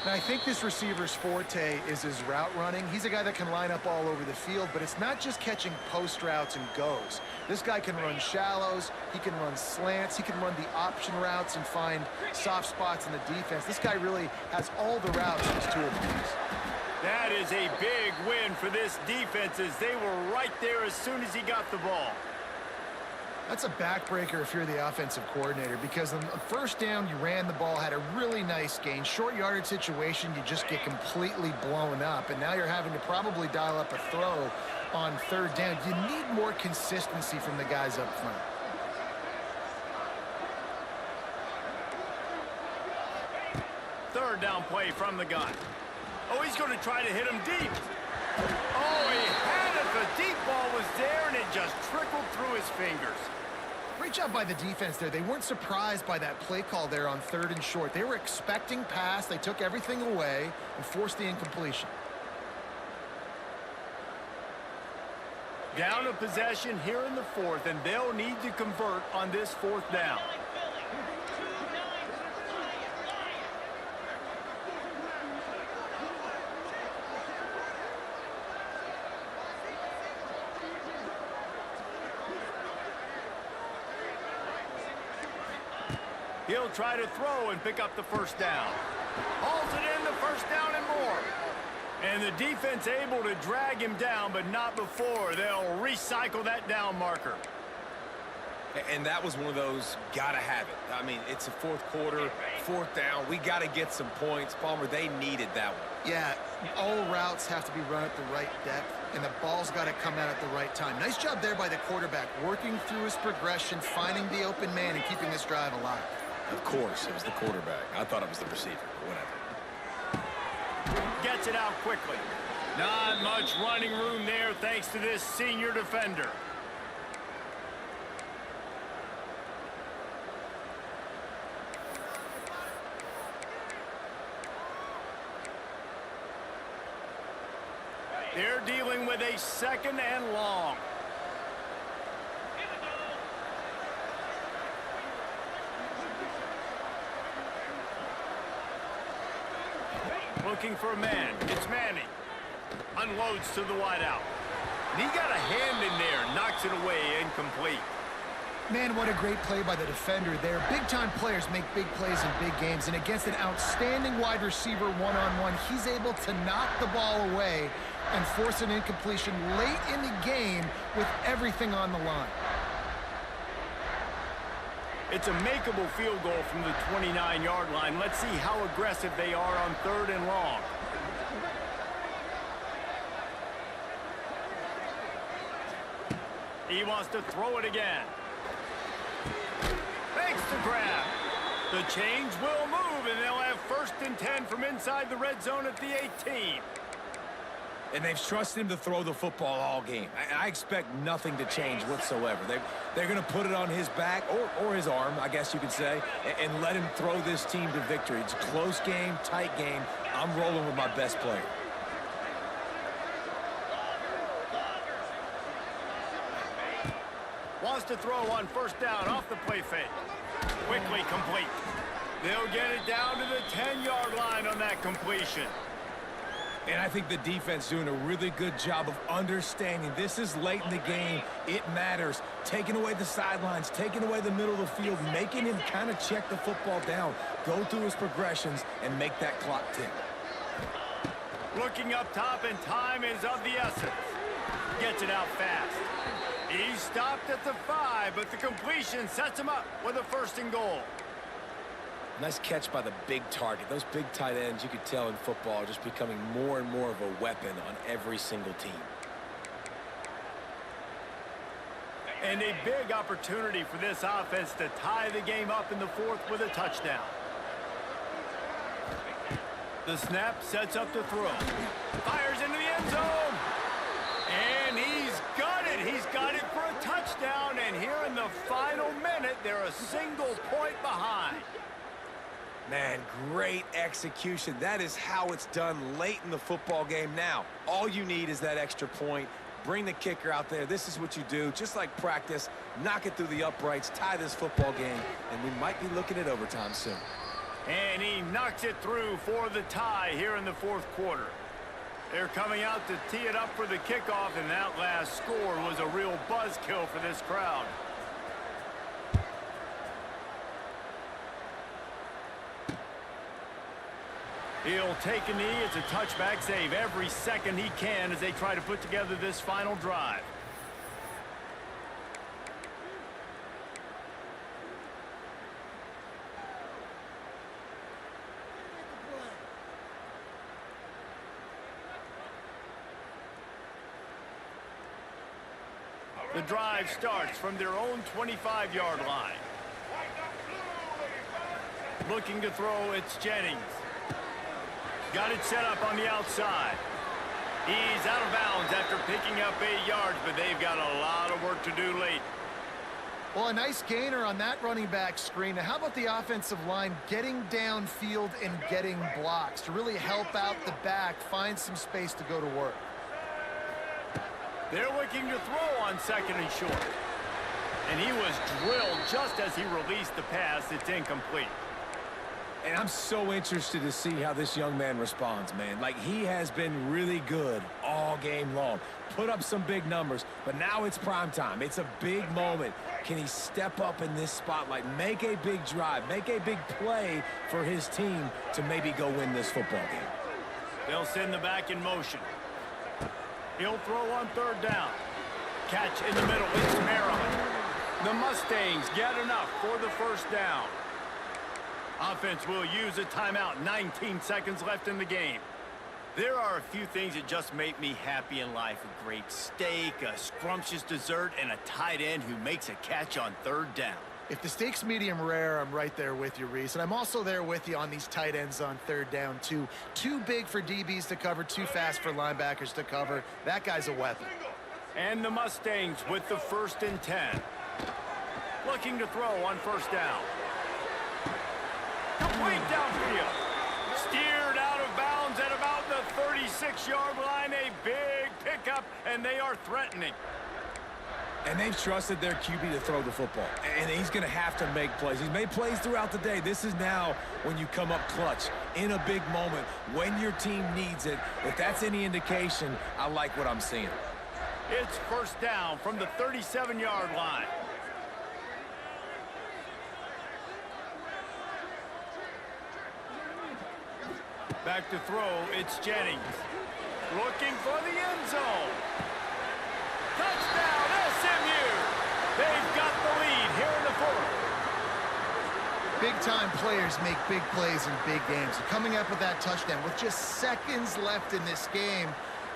Now, I think this receiver's forte is his route running. He's a guy that can line up all over the field, but it's not just catching post routes and goes. This guy can run shallows, he can run slants, he can run the option routes and find soft spots in the defense. This guy really has all the routes in his toolbox. That is a big win for this defense as they were right there as soon as he got the ball. That's a backbreaker if you're the offensive coordinator, because on the first down, you ran the ball, had a really nice gain. Short yardage situation, you just get completely blown up, and now you're having to probably dial up a throw on 3rd down. You need more consistency from the guys up front. Third down play from the gun. Oh, he's going to try to hit him deep. Oh, he had it. The deep ball was there, and it just trickled through his fingers. Great job by the defense there. They weren't surprised by that play call there on 3rd and short. They were expecting pass. They took everything away and forced the incompletion. Down a possession here in the 4th, and they'll need to convert on this 4th down. He'll try to throw and pick up the first down. Hauls it in, the first down and more. And the defense able to drag him down, but not before. They'll recycle that down marker. And that was one of those gotta have it. I mean, it's a 4th quarter, 4th down. We gotta get some points. Palmer, they needed that one. Yeah, all routes have to be run at the right depth, and the ball's got to come out at the right time. Nice job there by the quarterback, working through his progression, finding the open man, and keeping this drive alive. Of course, it was the quarterback. I thought it was the receiver, but whatever. Gets it out quickly. Not much running room there thanks to this senior defender. They're dealing with a 2nd and long. Looking for a man. It's Manning. Unloads to the wideout. He got a hand in there. Knocks it away. Incomplete. Man, what a great play by the defender there. Big-time players make big plays in big games, and against an outstanding wide receiver one-on-one, he's able to knock the ball away and force an incompletion late in the game with everything on the line. It's a makeable field goal from the 29-yard line. Let's see how aggressive they are on 3rd and long. He wants to throw it again. Makes the grab. The change will move, and they'll have 1st and 10 from inside the red zone at the 18. And they've trusted him to throw the football all game. I expect nothing to change whatsoever. They're going to put it on his back, or his arm, I guess you could say, and let him throw this team to victory. It's a close game, tight game. I'm rolling with my best player. Wants to throw on 1st down off the play fake. Quickly complete. They'll get it down to the 10-yard line on that completion. And I think the defense doing a really good job of understanding this is late in the game. It matters. Taking away the sidelines, taking away the middle of the field, making him kind of check the football down, go through his progressions, and make that clock tick. Looking up top, and time is of the essence. Gets it out fast. He stopped at the 5, but the completion sets him up with a 1st and goal. Nice catch by the big target. Those big tight ends, you could tell in football, are just becoming more and more of a weapon on every single team. And a big opportunity for this offense to tie the game up in the 4th with a touchdown. The snap sets up the throw. Fires into the end zone. And he's got it. He's got it for a touchdown. And here in the final minute, they're a single point behind. Man, great execution. That is how it's done late in the football game now. All you need is that extra point. Bring the kicker out there. This is what you do. Just like practice, knock it through the uprights, tie this football game, and we might be looking at overtime soon. And he knocks it through for the tie here in the 4th quarter. They're coming out to tee it up for the kickoff, and that last score was a real buzzkill for this crowd. He'll take a knee. It's a touchback save every second he can as they try to put together this final drive. The drive starts from their own 25-yard line. Looking to throw, it's Jennings. Got it set up on the outside. He's out of bounds after picking up 8 yards, but they've got a lot of work to do late. Well, a nice gainer on that running back screen. Now, how about the offensive line getting downfield and getting blocks to really help out the back, find some space to go to work? They're looking to throw on 2nd and short. And he was drilled just as he released the pass. It's incomplete. And I'm so interested to see how this young man responds, man. Like, he has been really good all game long. Put up some big numbers, but now it's prime time. It's a big moment. Can he step up in this spotlight, make a big drive, make a big play for his team to maybe go win this football game? They'll send the back in motion. He'll throw on 3rd down. Catch in the middle. It's Maryland. The Mustangs get enough for the 1st down. Offense will use a timeout. 19 seconds left in the game. There are a few things that just make me happy in life. A great steak, a scrumptious dessert, and a tight end who makes a catch on 3rd down. If the steak's medium rare, I'm right there with you, Reese. And I'm also there with you on these tight ends on 3rd down, too. Too big for DBs to cover, too fast for linebackers to cover. That guy's a weapon. And the Mustangs with the 1st and 10. Looking to throw on 1st down. Complete downfield. Steered out of bounds at about the 36-yard line. A big back up, and they are threatening. And they've trusted their QB to throw the football. And he's going to have to make plays. He's made plays throughout the day. This is now when you come up clutch in a big moment when your team needs it. If that's any indication, I like what I'm seeing. It's first down from the 37-yard line. Back to throw, it's Jennings. Looking for the end zone. Touchdown, SMU! They've got the lead here in the fourth. Big-time players make big plays in big games. And coming up with that touchdown with just seconds left in this game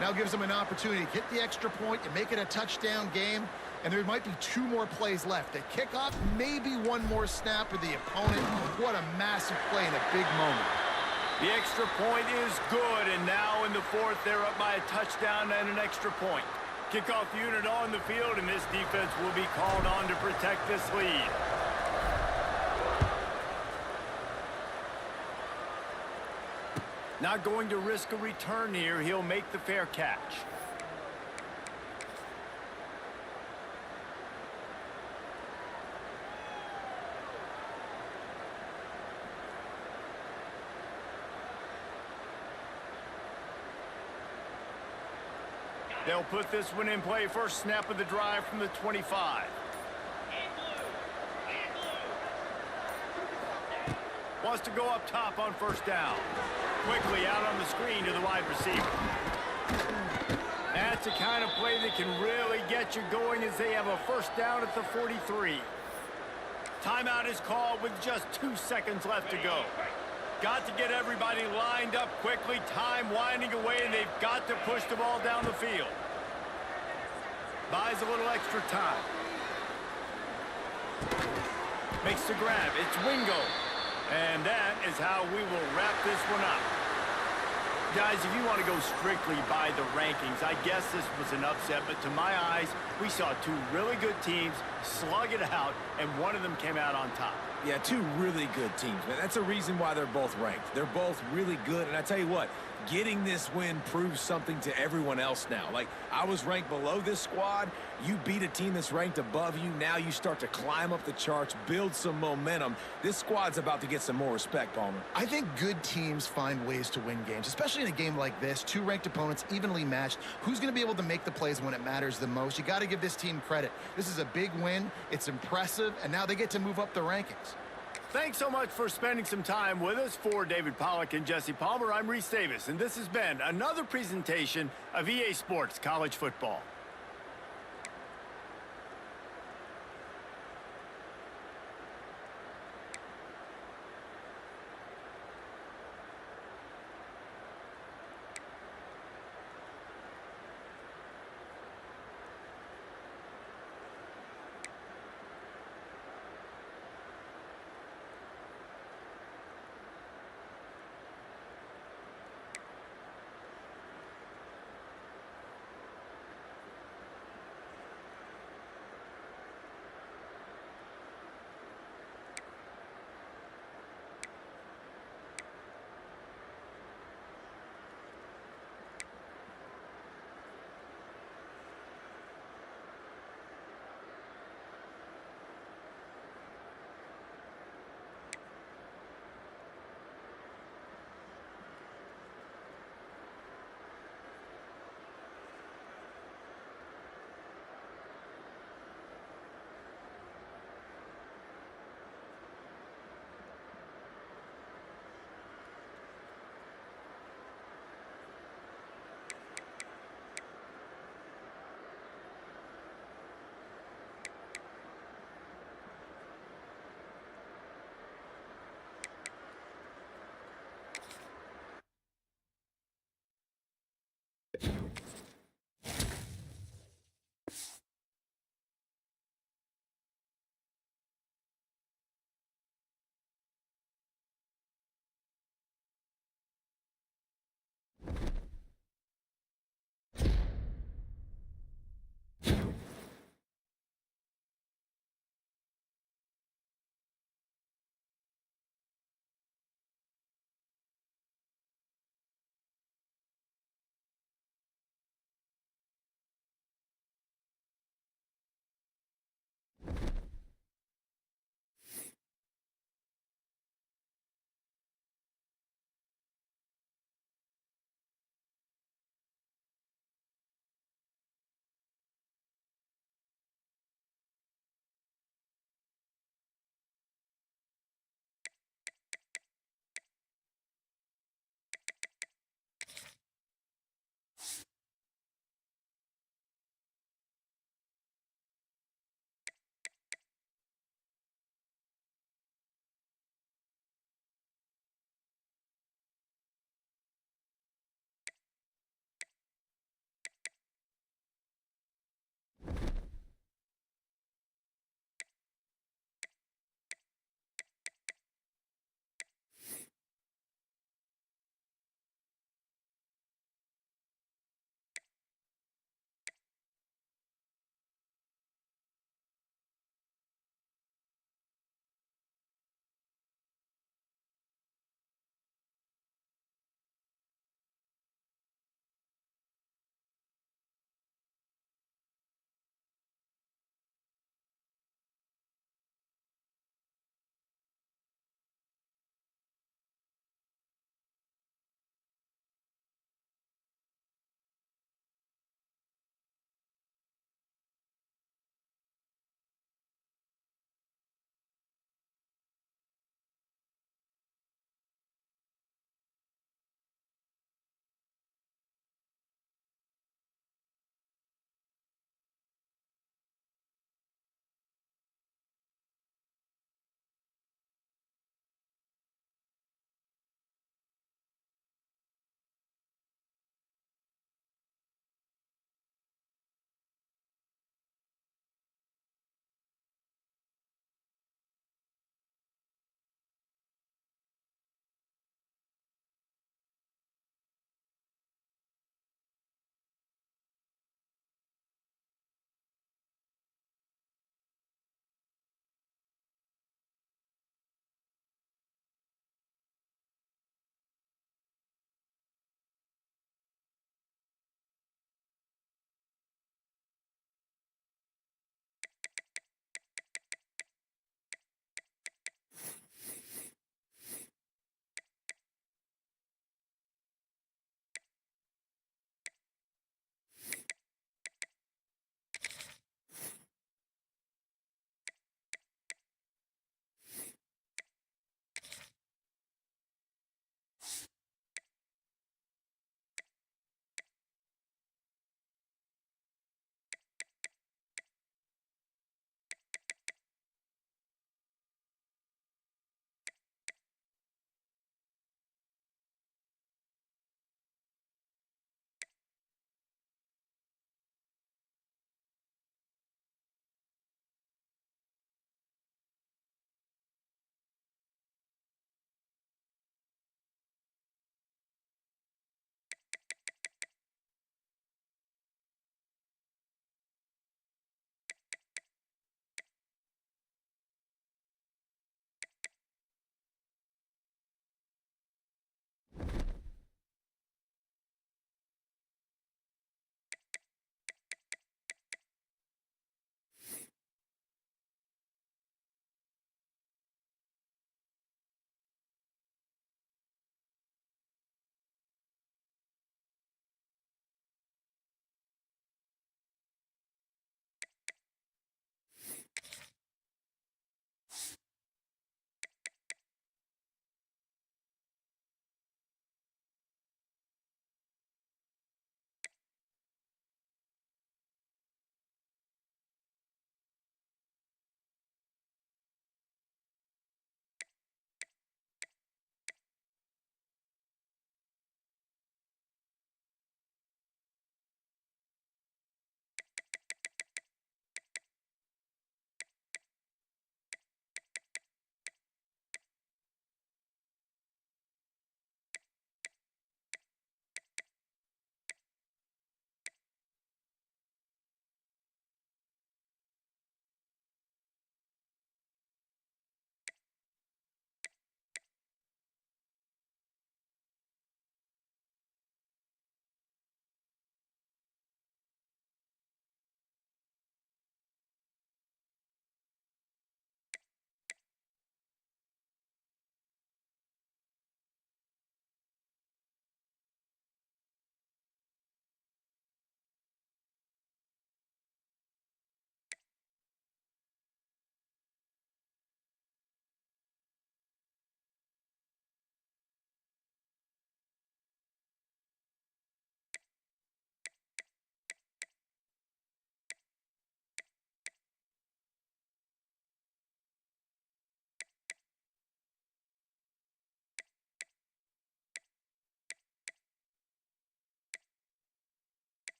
now gives them an opportunity to get the extra point and make it a touchdown game. And there might be 2 more plays left. The kickoff, maybe 1 more snap with the opponent. What a massive play in a big moment. The extra point is good, and now in the fourth, they're up by a touchdown and an extra point. Kickoff unit on the field, and this defense will be called on to protect this lead. Not going to risk a return here. He'll make the fair catch. They'll put this one in play. First snap of the drive from the 25. Wants to go up top on first down. Quickly out on the screen to the wide receiver. That's the kind of play that can really get you going as they have a first down at the 43. Timeout is called with just 2 seconds left to go. Got to get everybody lined up quickly. Time winding away, and they've got to push the ball down the field. Buys a little extra time. Makes the grab. It's Wingo. And that is how we will wrap this one up. Guys, if you want to go strictly by the rankings, I guess this was an upset, but to my eyes, we saw 2 really good teams slug it out, and one of them came out on top. Yeah, 2 really good teams, man. That's a reason why they're both ranked. They're both really good, and I tell you what, getting this win proves something to everyone else now. Like, I was ranked below this squad. You beat a team that's ranked above you. Now you start to climb up the charts, build some momentum. This squad's about to get some more respect, Palmer. I think good teams find ways to win games, especially in a game like this. 2 ranked opponents, evenly matched. Who's going to be able to make the plays when it matters the most? You got to give this team credit. This is a big win. It's impressive, and now they get to move up the rankings. Thanks so much for spending some time with us. For David Pollack and Jesse Palmer, I'm Reese Davis, and this has been another presentation of EA Sports College Football.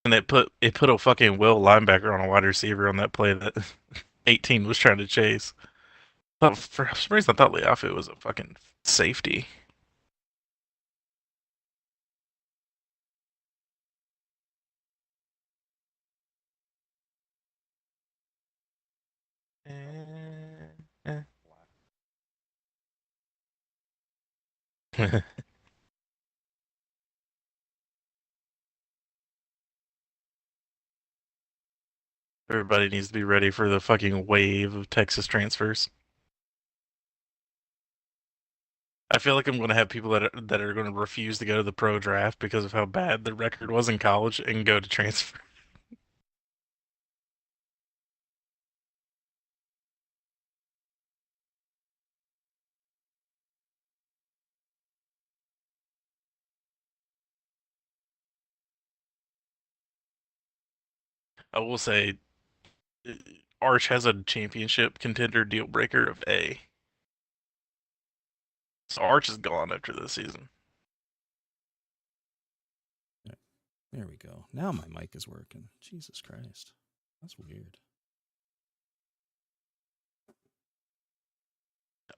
And it put a fucking Will linebacker on a wide receiver on that play that 18 was trying to chase. But for some reason, I thought Leafe was a fucking safety. Everybody needs to be ready for the fucking wave of Texas transfers. I feel like I'm going to have people that are going to refuse to go to the pro draft because of how bad the record was in college and go to transfer. I will say, Arch has a championship contender deal breaker of A. So Arch is gone after this season. There we go. Now my mic is working. Jesus Christ. That's weird.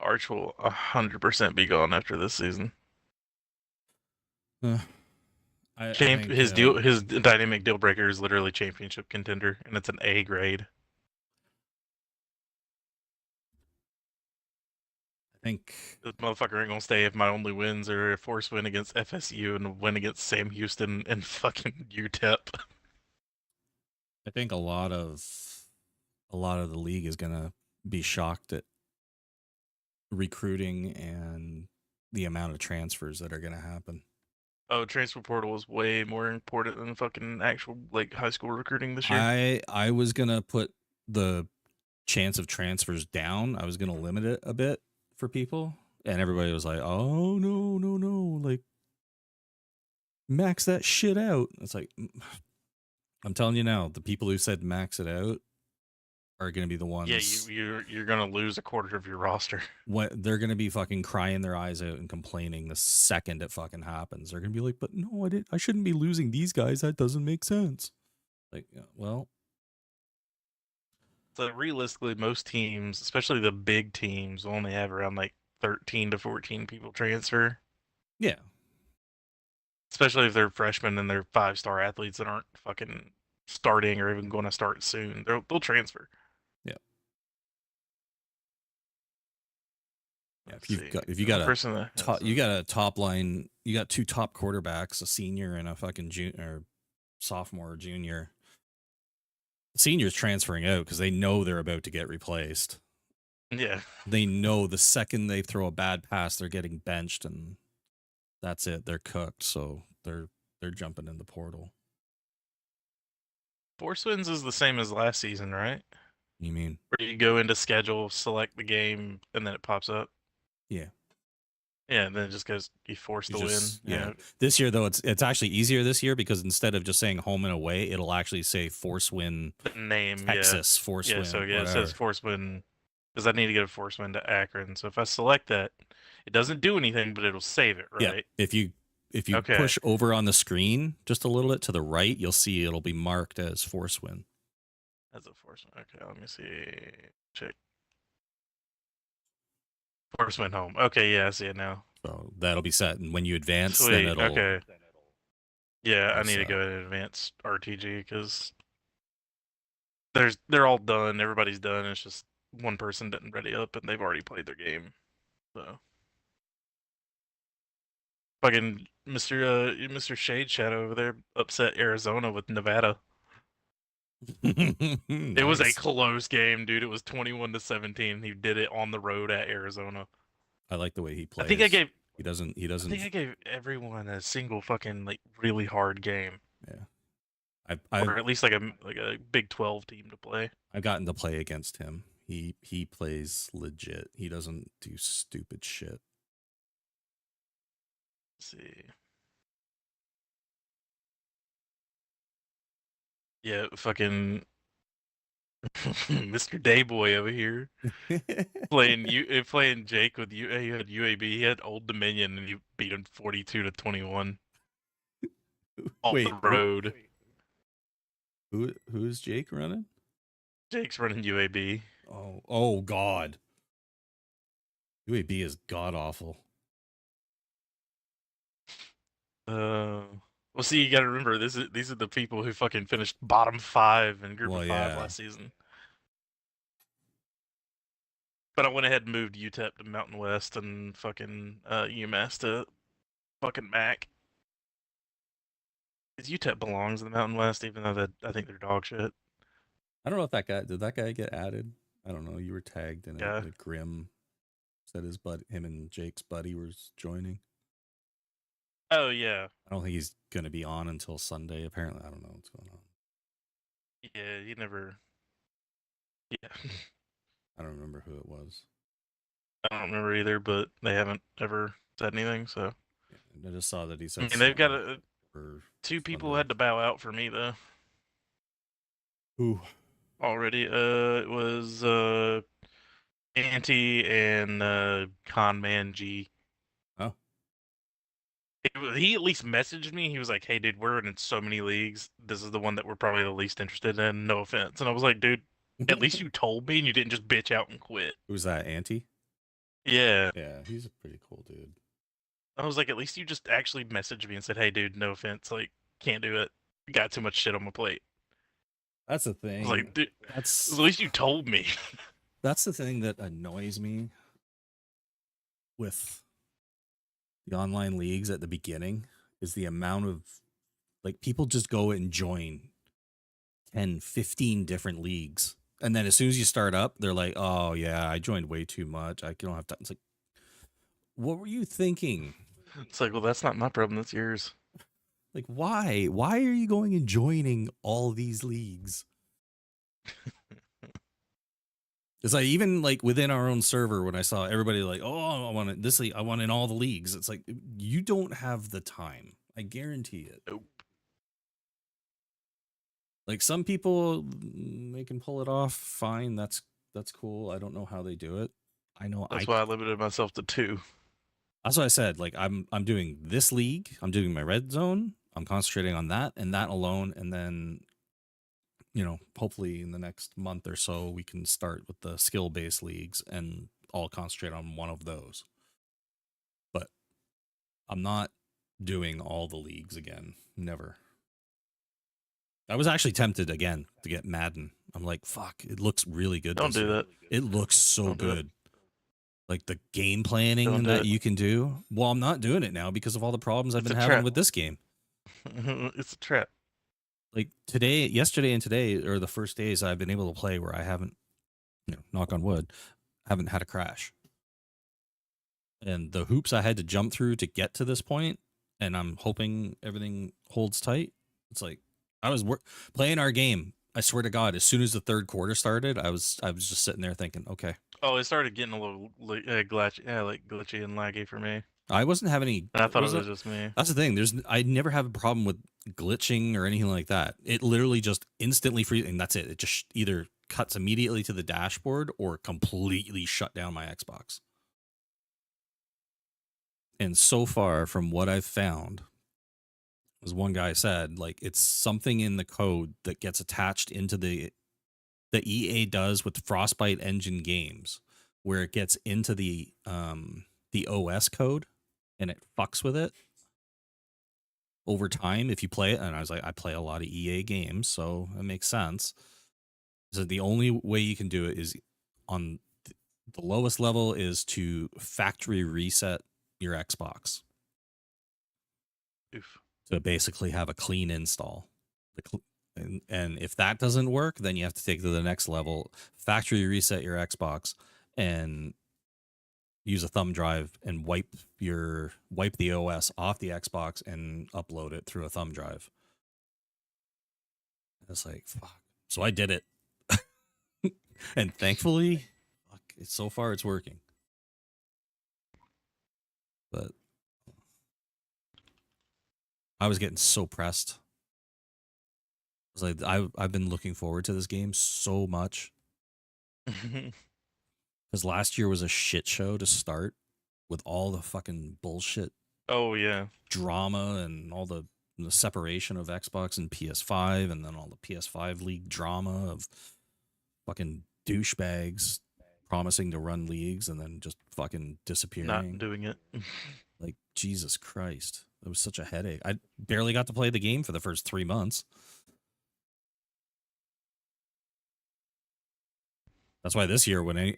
Arch will 100% be gone after this season. I think, His dynamic deal breaker is literally championship contender, and it's an A grade. I think This motherfucker ain't gonna stay if my only wins are a force win against FSU and a win against Sam Houston and fucking UTEP. I think a lot of the league is gonna be shocked at recruiting and the amount of transfers that are gonna happen. Oh, transfer portal is way more important than fucking actual like high school recruiting this year. I was gonna put the chance of transfers down. I was gonna limit it a bit for people, and everybody was like, "Oh no, like max that shit out." It's like, I'm telling you now, the people who said max it out are going to be the ones. Yeah, you're gonna lose a quarter of your roster. What they're going to be fucking crying their eyes out and complaining the second it fucking happens. They're going to be like, "But no, I shouldn't be losing these guys. That doesn't make sense." Like, well, So realistically, most teams, especially the big teams, only have around like 13 to 14 people transfer. yeah, Especially if they're freshmen and they're 5-star athletes that aren't fucking starting or even going to start soon. They'll transfer. yeah. Let's If you got a top line, you got two top quarterbacks, a senior and a fucking junior, sophomore or junior. Seniors transferring out because they know they're about to get replaced. Yeah. They know the second they throw a bad pass, they're getting benched, and that's it. They're cooked. So they're jumping in the portal. Force wins is the same as last season, right? You mean? Where you go into schedule, select the game, and then it pops up. Yeah. Yeah, and then it just goes, you force the win. Yeah. This year, though, it's actually easier this year because instead of just saying home and away, it'll actually say force win Name, Texas, force win. So whatever. it says force win because I need to get a force win to Akron. So if I select that, it doesn't do anything, but it'll save it, right? Yeah. If you push over on the screen just a little bit to the right, you'll see it'll be marked as force win. As a force win. Okay, let me see. Check. Force win home. Okay, yeah, I see it now. So that'll be set, and when you advance, Sweet. then it'll. Okay. Yeah, I need to set. go to advanced RTG because they're all done. Everybody's done. It's just one person didn't ready up, and they've already played their game. So, fucking Mr. Shade Shadow over there upset Arizona with Nevada. It was a close game, dude. It was 21-17. He did it on the road at Arizona. I like the way he plays. I think I gave. He doesn't. I think I gave everyone a single fucking like really hard game. Yeah. Or at least like a Big 12 team to play. I've gotten to play against him. He plays legit. He doesn't do stupid shit. Let's see. Yeah, fucking Mr. Dayboy over here playing Jake with you. He had UAB. He had Old Dominion, and you beat him 42-21 on the road. Who's Jake running? Jake's running UAB. Oh God. UAB is god awful. Well, see, you got to remember these are the people who fucking finished bottom 5 in Group Well, of 5 yeah. last season. But I went ahead and moved UTEP to Mountain West and fucking UMass to fucking MAC. Because UTEP belongs in the Mountain West, even though I think they're dog shit. I don't know if did that guy get added? I don't know. You were tagged in Yeah. it. Like Grim said him and Jake's buddy was joining. Oh, yeah. I don't think he's going to be on until Sunday. Apparently, I don't know what's going on. Yeah, you never... Yeah. I don't remember who it was. I don't remember either, but they haven't ever said anything, so... I just saw that he said... I mean, they've got for 2 people Sunday. had to bow out for me, though. Who? Already. It was Anti and Conman G. Oh. He at least messaged me. He was like, "Hey, dude, we're in so many leagues. This is the one that we're probably the least interested in. No offense." And I was like, "Dude, at least you told me and you didn't just bitch out and quit." Who's that? Auntie? Yeah. Yeah, he's a pretty cool dude. I was like, at least you just actually messaged me and said, "Hey, dude, no offense. Like, can't do it. Got too much shit on my plate." That's the I thing. was like, dude, That's at least you told me. That's the thing that annoys me with the online leagues at the beginning is the amount of like people just go and join 10, 15 different leagues. And then as soon as you start up, they're like, "Oh yeah, I joined way too much. I don't have time." It's like, what were you thinking? It's like, well, that's not my problem. That's yours. Like, why? Why are you going and joining all these leagues? It's like even like within our own server when I saw everybody like, "Oh, I want this league. I want in all the leagues." It's like you don't have the time. I guarantee it. Nope. Like some people, they can pull it off. Fine, that's cool. I don't know how they do it. I know That's why I limited myself to 2. That's what I said. Like I'm doing this league. I'm doing my Redzone. I'm concentrating on that and that alone, and then hopefully in the next month or so we can start with the skill-based leagues and all concentrate on one of those. But I'm not doing all the leagues again. Never. I was actually tempted again to get Madden. I'm like, fuck, it looks really good. Don't do that. It looks so good. Like the game planning Don't do that it. you can do. Well, I'm not doing it now because of all the problems I've It's been a having trap. with this game. It's a trap. Like yesterday and today are the first days I've been able to play where I haven't, knock on wood, haven't had a crash. And the hoops I had to jump through to get to this point, and I'm hoping everything holds tight. It's like I was playing our game. I swear to God, as soon as the third quarter started, I was just sitting there thinking, okay. Oh, it started getting a little glitchy, glitchy and laggy for me. I wasn't having any. And I thought it was just me. That's the thing. I never have a problem with glitching or anything like that. It literally just instantly freezes, and that's it. It just either cuts immediately to the dashboard or completely shut down my Xbox. And so far, from what I've found, as one guy said, like it's something in the code that gets attached into the EA does with Frostbite engine games, where it gets into the OS code and it fucks with it over time if you play it. And I was like, I play a lot of EA games, so it makes sense. So the only way you can do it is on the lowest level is to factory reset your Xbox. Oof. To basically have a clean install. And if that doesn't work, then you have to take it to the next level, factory reset your Xbox and use a thumb drive and wipe the OS off the Xbox and upload it through a thumb drive. It's like, fuck. So I did it. And thankfully, so far it's working. But I was getting so pressed. I was like, I've been looking forward to this game so much. Because last year was a shit show to start with all the fucking bullshit. Oh, yeah. Drama and all the the separation of Xbox and PS5, and then all the PS5 league drama of fucking douchebags promising to run leagues and then just fucking disappearing. Not doing it. Like, Jesus Christ. It was such a headache. I barely got to play the game for the first 3 months. That's why this year, when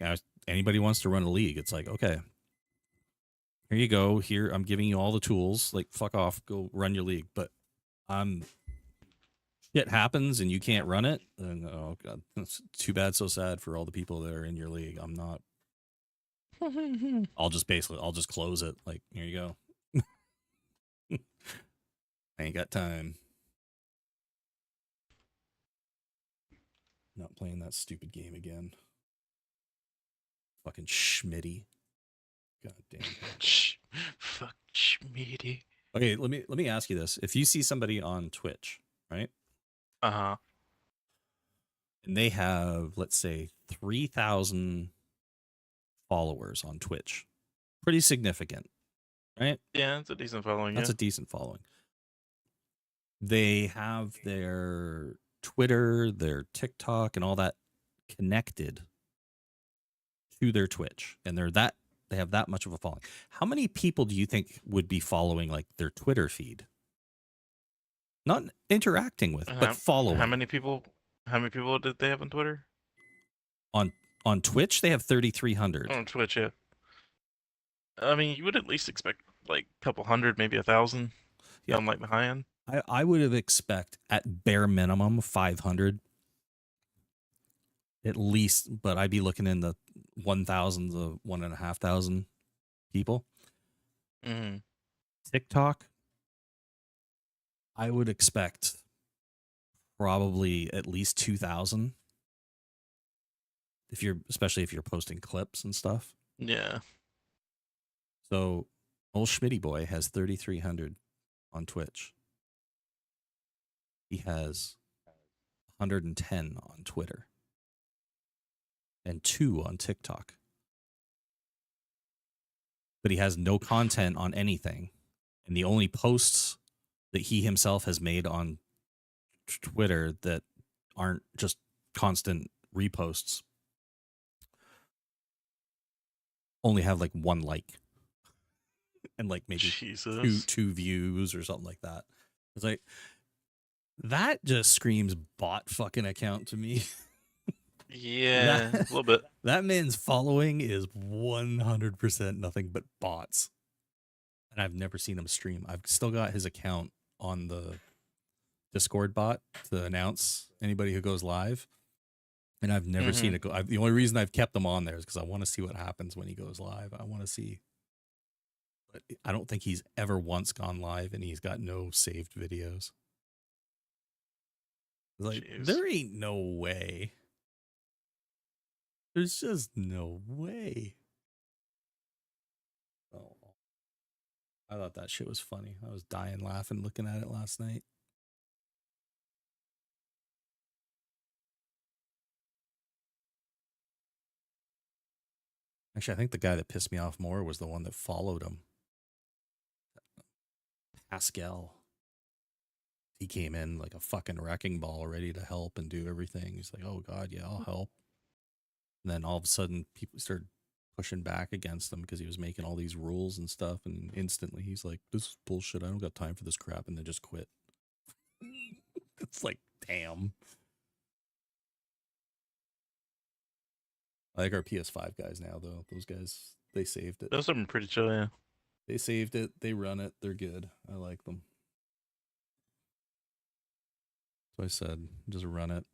anybody wants to run a league, it's like, okay, here you go. Here, I'm giving you all the tools. Like, fuck off. Go run your league. But shit happens and you can't run it. And, oh, God. That's too bad, so sad for all the people that are in your league. I'm not. I'll just close it. Like, here you go. I ain't got time. Not playing that stupid game again. Fucking Schmitty. God damn. Fuck Schmitty. Okay, let me ask you this. If you see somebody on Twitch, right? Uh-huh. And they have, let's say, 3,000 followers on Twitch. Pretty significant, right? Yeah, it's a decent following. That's a decent following. They have their Twitter, their TikTok, and all that connected to their Twitch, and they have that much of a following. How many people do you think would be following like their Twitter feed? Not interacting with, but following. How many people did they have on Twitter? On Twitch, they have 3,300. On Twitch, yeah. I mean, you would at least expect like a couple hundred, maybe 1,000 on like the high end. I would have expect at bare minimum 500 at least, but I'd be looking in the 1,000 to 1,500 people. Mm-hmm. TikTok, I would expect probably at least 2,000. Especially if you're posting clips and stuff. Yeah. So old Schmitty boy has 3,300 on Twitch. He has 110 on Twitter and 2 on TikTok. But he has no content on anything. And the only posts that he himself has made on Twitter that aren't just constant reposts only have like 1 like and like maybe two views or something like that. It's like, that just screams bot fucking account to me. Yeah, a little bit. That man's following is 100% nothing but bots. And I've never seen him stream. I've still got his account on the Discord bot to announce anybody who goes live. And I've never seen it go. The only reason I've kept them on there is because I want to see what happens when he goes live. I want to see. But I don't think he's ever once gone live, and he's got no saved videos. Like, there ain't no way. There's just no way. Oh, I thought that shit was funny. I was dying laughing looking at it last night. Actually, I think the guy that pissed me off more was the one that followed him. Pascal. He came in like a fucking wrecking ball, ready to help and do everything. He's like, oh God, yeah, I'll help. And then all of a sudden, people started pushing back against him because he was making all these rules and stuff. And instantly, he's like, this is bullshit. I don't got time for this crap. And then just quit. It's like, damn. I like our PS5 guys now, though. Those guys, they saved it. Those have been pretty chill, yeah. They saved it. They run it. They're good. I like them. So I said, just run it.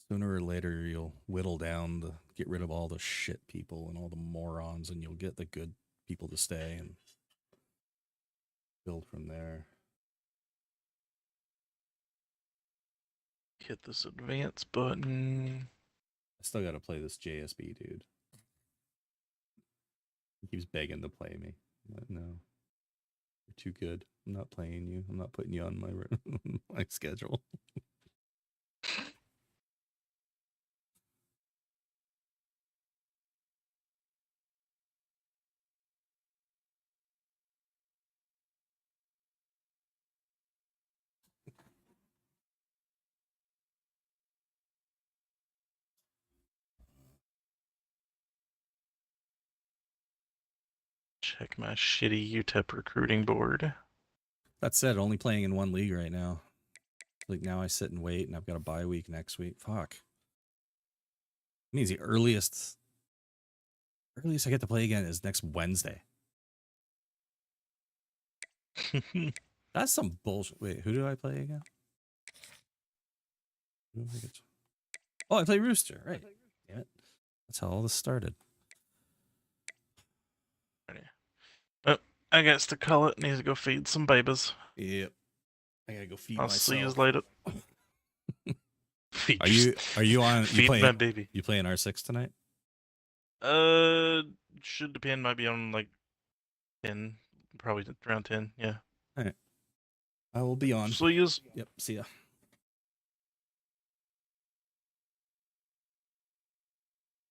Sooner or later, you'll whittle down to get rid of all the shit people and all the morons, and you'll get the good people to stay and build from there. Hit this advance button. I still got to play this JSB dude. He keeps begging to play me. But no, you're too good. I'm not playing you. I'm not putting you on my schedule. Check my shitty UTEP recruiting board. That said, only playing in one league right now. Like now I sit and wait, and I've got a bye week next week. Fuck. It means the earliest I get to play again is next Wednesday. That's some bullshit. Wait, who do I play again? Oh, I play Rooster. Right. Damn it. That's how all this started. Oh, I guess to call it. Needs to go feed some babies. Yep. I gotta go feed I'll myself. see you later. Feed Are you on? Feed my baby. You playing R6 tonight? Should depend. Might be on like 10, probably around 10. Yeah. All right. I will be on. See yous. Yep. See ya.